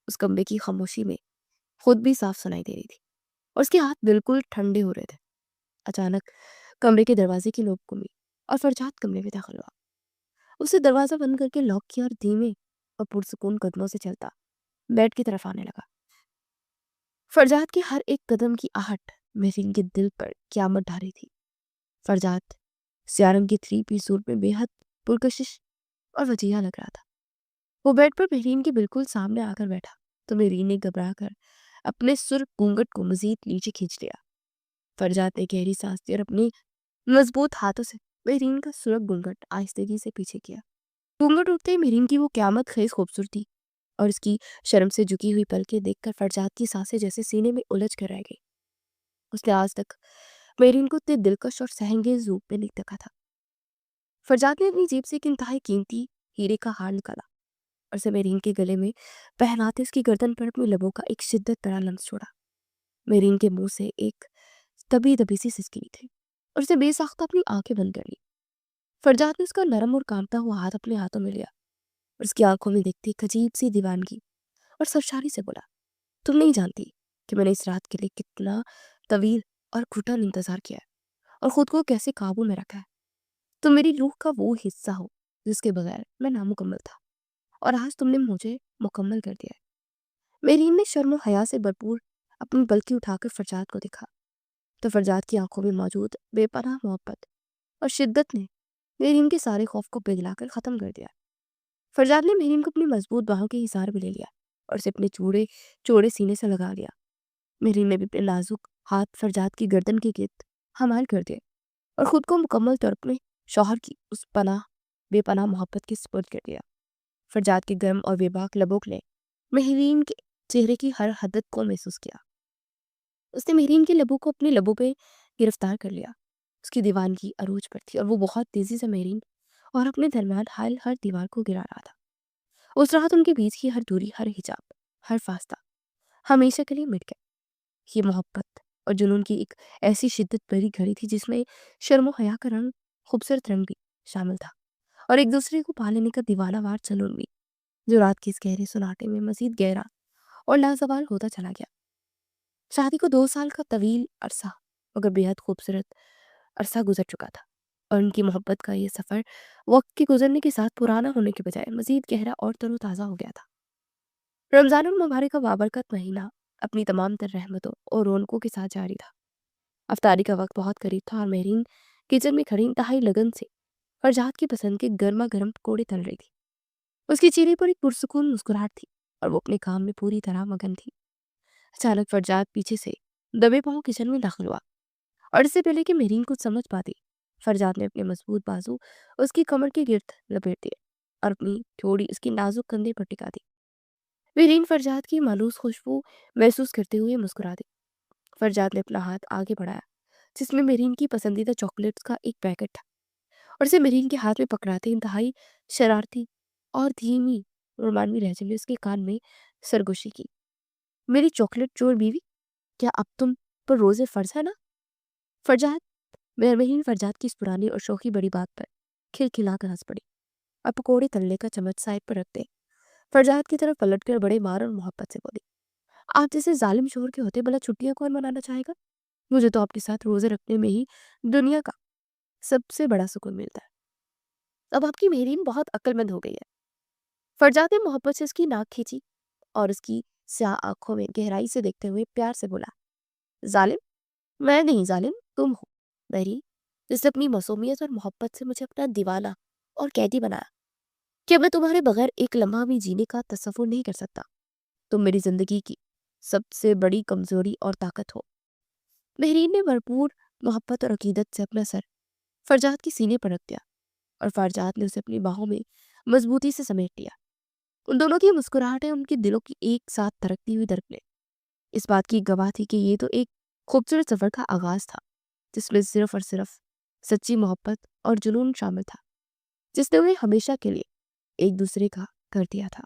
उस कमरे की खामोशी में खुद भी साफ सुनाई दे रही थी और उसके हाथ बिल्कुल ठंडे हो रहे थे। अचानक कमरे के दरवाजे की नोक घूमी और फरजाद कमरे में दाखिल हुआ। उसे दरवाजा बंद करके लॉक किया और धीमे और पुरसुकून कदमों से चलता बेड की तरफ आने लगा। फरजाद की हर एक कदम की आहट महरीन के दिल पर क़यामत ढा रही थी। फरजाद सियारंग की 3 पीस सूट में बेहद पुरकशिश और वजीहा लग रहा था। वो बेड पर महरीन के बिल्कुल सामने आकर बैठा तो महरीन ने घबरा कर अपने सुर्ख घूंघट को मजीद नीचे खींच लिया। फरजाद ने गहरी सांस ली और अपनी मजबूत हाथों से महरीन का सुर्ख घूंघट आहिस्तगी से पीछे किया। घूंघट उठते ही महरीन की वो क़यामत खेज खूबसूरती और उसकी शर्म से झुकी हुई पलकें देखकर फरजाद की सांसें जैसे सीने में उलझ कर रह गई। उसने आज तक महरीन को इतने दिलकश और सहंगेज रूप में नहीं देखा था। फरजाद ने अपनी जेब से एक इंतहाई कीमती हीरे का हार निकाला और उसे महरीन के गले में पहनाते उसकी गर्दन पर अपनी लबों का एक शिद्दत भरा लम्स छोड़ा। महरीन के मुंह से एक दबी दबी सी सिसकी थी और उसे बेसाख्ता अपनी आंखें बंद कर ली। फरजाद ने उसका नरम और कांपता हुआ हाथ अपने हाथों में लिया और उसकी आंखों में देखती एक अजीब सी दीवानगी और सरशारी से बोला, तुम नहीं जानती कि मैंने इस रात के लिए कितना तवील और घुटन इंतजार किया है और खुद को कैसे काबू में रखा है। तुम मेरी रूह का वो हिस्सा हो जिसके बगैर मैं नामुकम्मल था, और आज तुमने मुझे मुकम्मल कर दिया है। मेरीन ने शर्म और हया से भरपूर अपनी बल्कि उठाकर फरजाद को देखा तो फरजाद की आंखों में मौजूद बेपनाह मोहब्बत और शिद्दत ने मेरीन के सारे खौफ को पिघलाकर खत्म कर दिया। फरजाद ने मेरीन को अपनी मजबूत बाहों के हिसार में ले लिया और उसे अपने चूड़े चौड़े सीने से लगा लिया। मेरीन ने भी अपने नाजुक हाथ फरजाद की गर्दन के गिर्द हमाल कर दिए और खुद को मुकम्मल तौर में शौहर की उस बेपनाह मोहब्बत के सुपुर्द कर दिया। फरजाद के गर्म और बेबाक लबों ने महरीन के चेहरे की हर हदत को महसूस किया। उसने महरीन के लबों को अपने लबों पे गिरफ्तार कर लिया। उसकी दीवानगी अरूज पर थी और वो बहुत तेजी से महरीन और अपने दरमियान हर दीवार को गिरा रहा था। उस रात उनके बीच की हर दूरी, हर हिजाब, हर फासला हमेशा के लिए मिट गया। ये मोहब्बत और जुनून की एक ऐसी शिद्दत भरी घड़ी थी जिसमें शर्म हया का रंग, खूबसूरत रंग भी शामिल था, और एक दूसरे को पा लेने का दीवानावार जुनून भी, जो रात के इस गहरे सुनाटे में मजीद गहरा और लाजवाल होता चला गया। शादी को 2 साल का तवील अरसा मगर बेहद खूबसूरत अरसा गुजर चुका था, और उनकी मोहब्बत का ये सफ़र वक्त के गुजरने के साथ पुराना होने के बजाय मजीद गहरा और तरोताज़ा हो गया था। रमज़ानुल मुबारक का बाबरकत महीना अपनी तमाम तर रहमतों और रौनकों के साथ जारी था। अफ्तारी का वक्त बहुत करीब था और महरीन किचन में खड़ी इंतहाई लगन से फरजाद की पसंद के गर्मा गर्म पकौड़े तल रही थी। उसके चेहरे पर एक पुरसुकून मुस्कुराहट थी और वो अपने काम में पूरी तरह मगन थी। अचानक फरजाद पीछे से दबे पांव किचन में दाखिल हुआ, और इससे पहले कि महरीन कुछ समझ पाती, फरजाद ने अपने मजबूत बाजू उसकी कमर के गिर्द लपेट दिए और अपनी थोड़ी उसकी नाजुक कंधे पर टिका दी। महरीन फरजाद की मायूस खुशबू महसूस करते हुए मुस्कुरा दी। फरजाद ने अपना हाथ आगे बढ़ाया जिसमें महरीन की पसंदीदा चॉकलेट्स का एक पैकेट था, और इसे महरीन के हाथ में पकड़ाते इंतहाई शरारती और धीमी रोमानवी लहजे में उसके कान में सरगोशी की। मेरी चॉकलेट चोर बीवी, क्या अब तुम पर रोजे फर्ज है ना? फरजाद महरीन फरजाद की इस पुरानी और शौकी बड़ी बात पर खिलखिलाकर हंस पड़ी और पकौड़े तलने का चम्मच साइड पर रखते फरजाद की तरफ पलटकर बड़े मार और मोहब्बत से बोली, आप जैसे जालिम शोहर के होते भला छुट्टियां कौन मनाना चाहेगा? मुझे तो आपके साथ रोजे रखने में ही दुनिया का सबसे बड़ा सुकून मिलता है। अब आपकी महरीन बहुत अक्लमंद हो गई है। फरजाद ने मोहब्बत से उसकी नाक खींची और उसकी स्याह आंखों में गहराई से देखते हुए प्यार से बोला, जालिम? मैं नहीं जालिम, तुम हो महरीन, जिसने अपनी मासूमियत और मोहब्बत से मुझे अपना दीवाना और कैदी बनाया। क्या मैं तुम्हारे बगैर एक लम्हा भी जीने का तसव्वुर नहीं कर सकता? तुम मेरी जिंदगी की सबसे बड़ी कमजोरी और ताकत हो। महरीन ने भरपूर मोहब्बत और अकीदत से अपना सर फरजाद की सीने पर रख दिया और फरजाद ने उसे अपनी बाहों में मजबूती से समेट लिया। उन दोनों की मुस्कुराहटें उनके दिलों की एक साथ धड़कती हुई धड़कने इस बात की गवाह थी कि ये तो एक खूबसूरत सफर का आगाज था, जिसमें सिर्फ और सिर्फ सच्ची मोहब्बत और जुनून शामिल था, जिसने उन्हें हमेशा के लिए एक दूसरे का कर दिया था।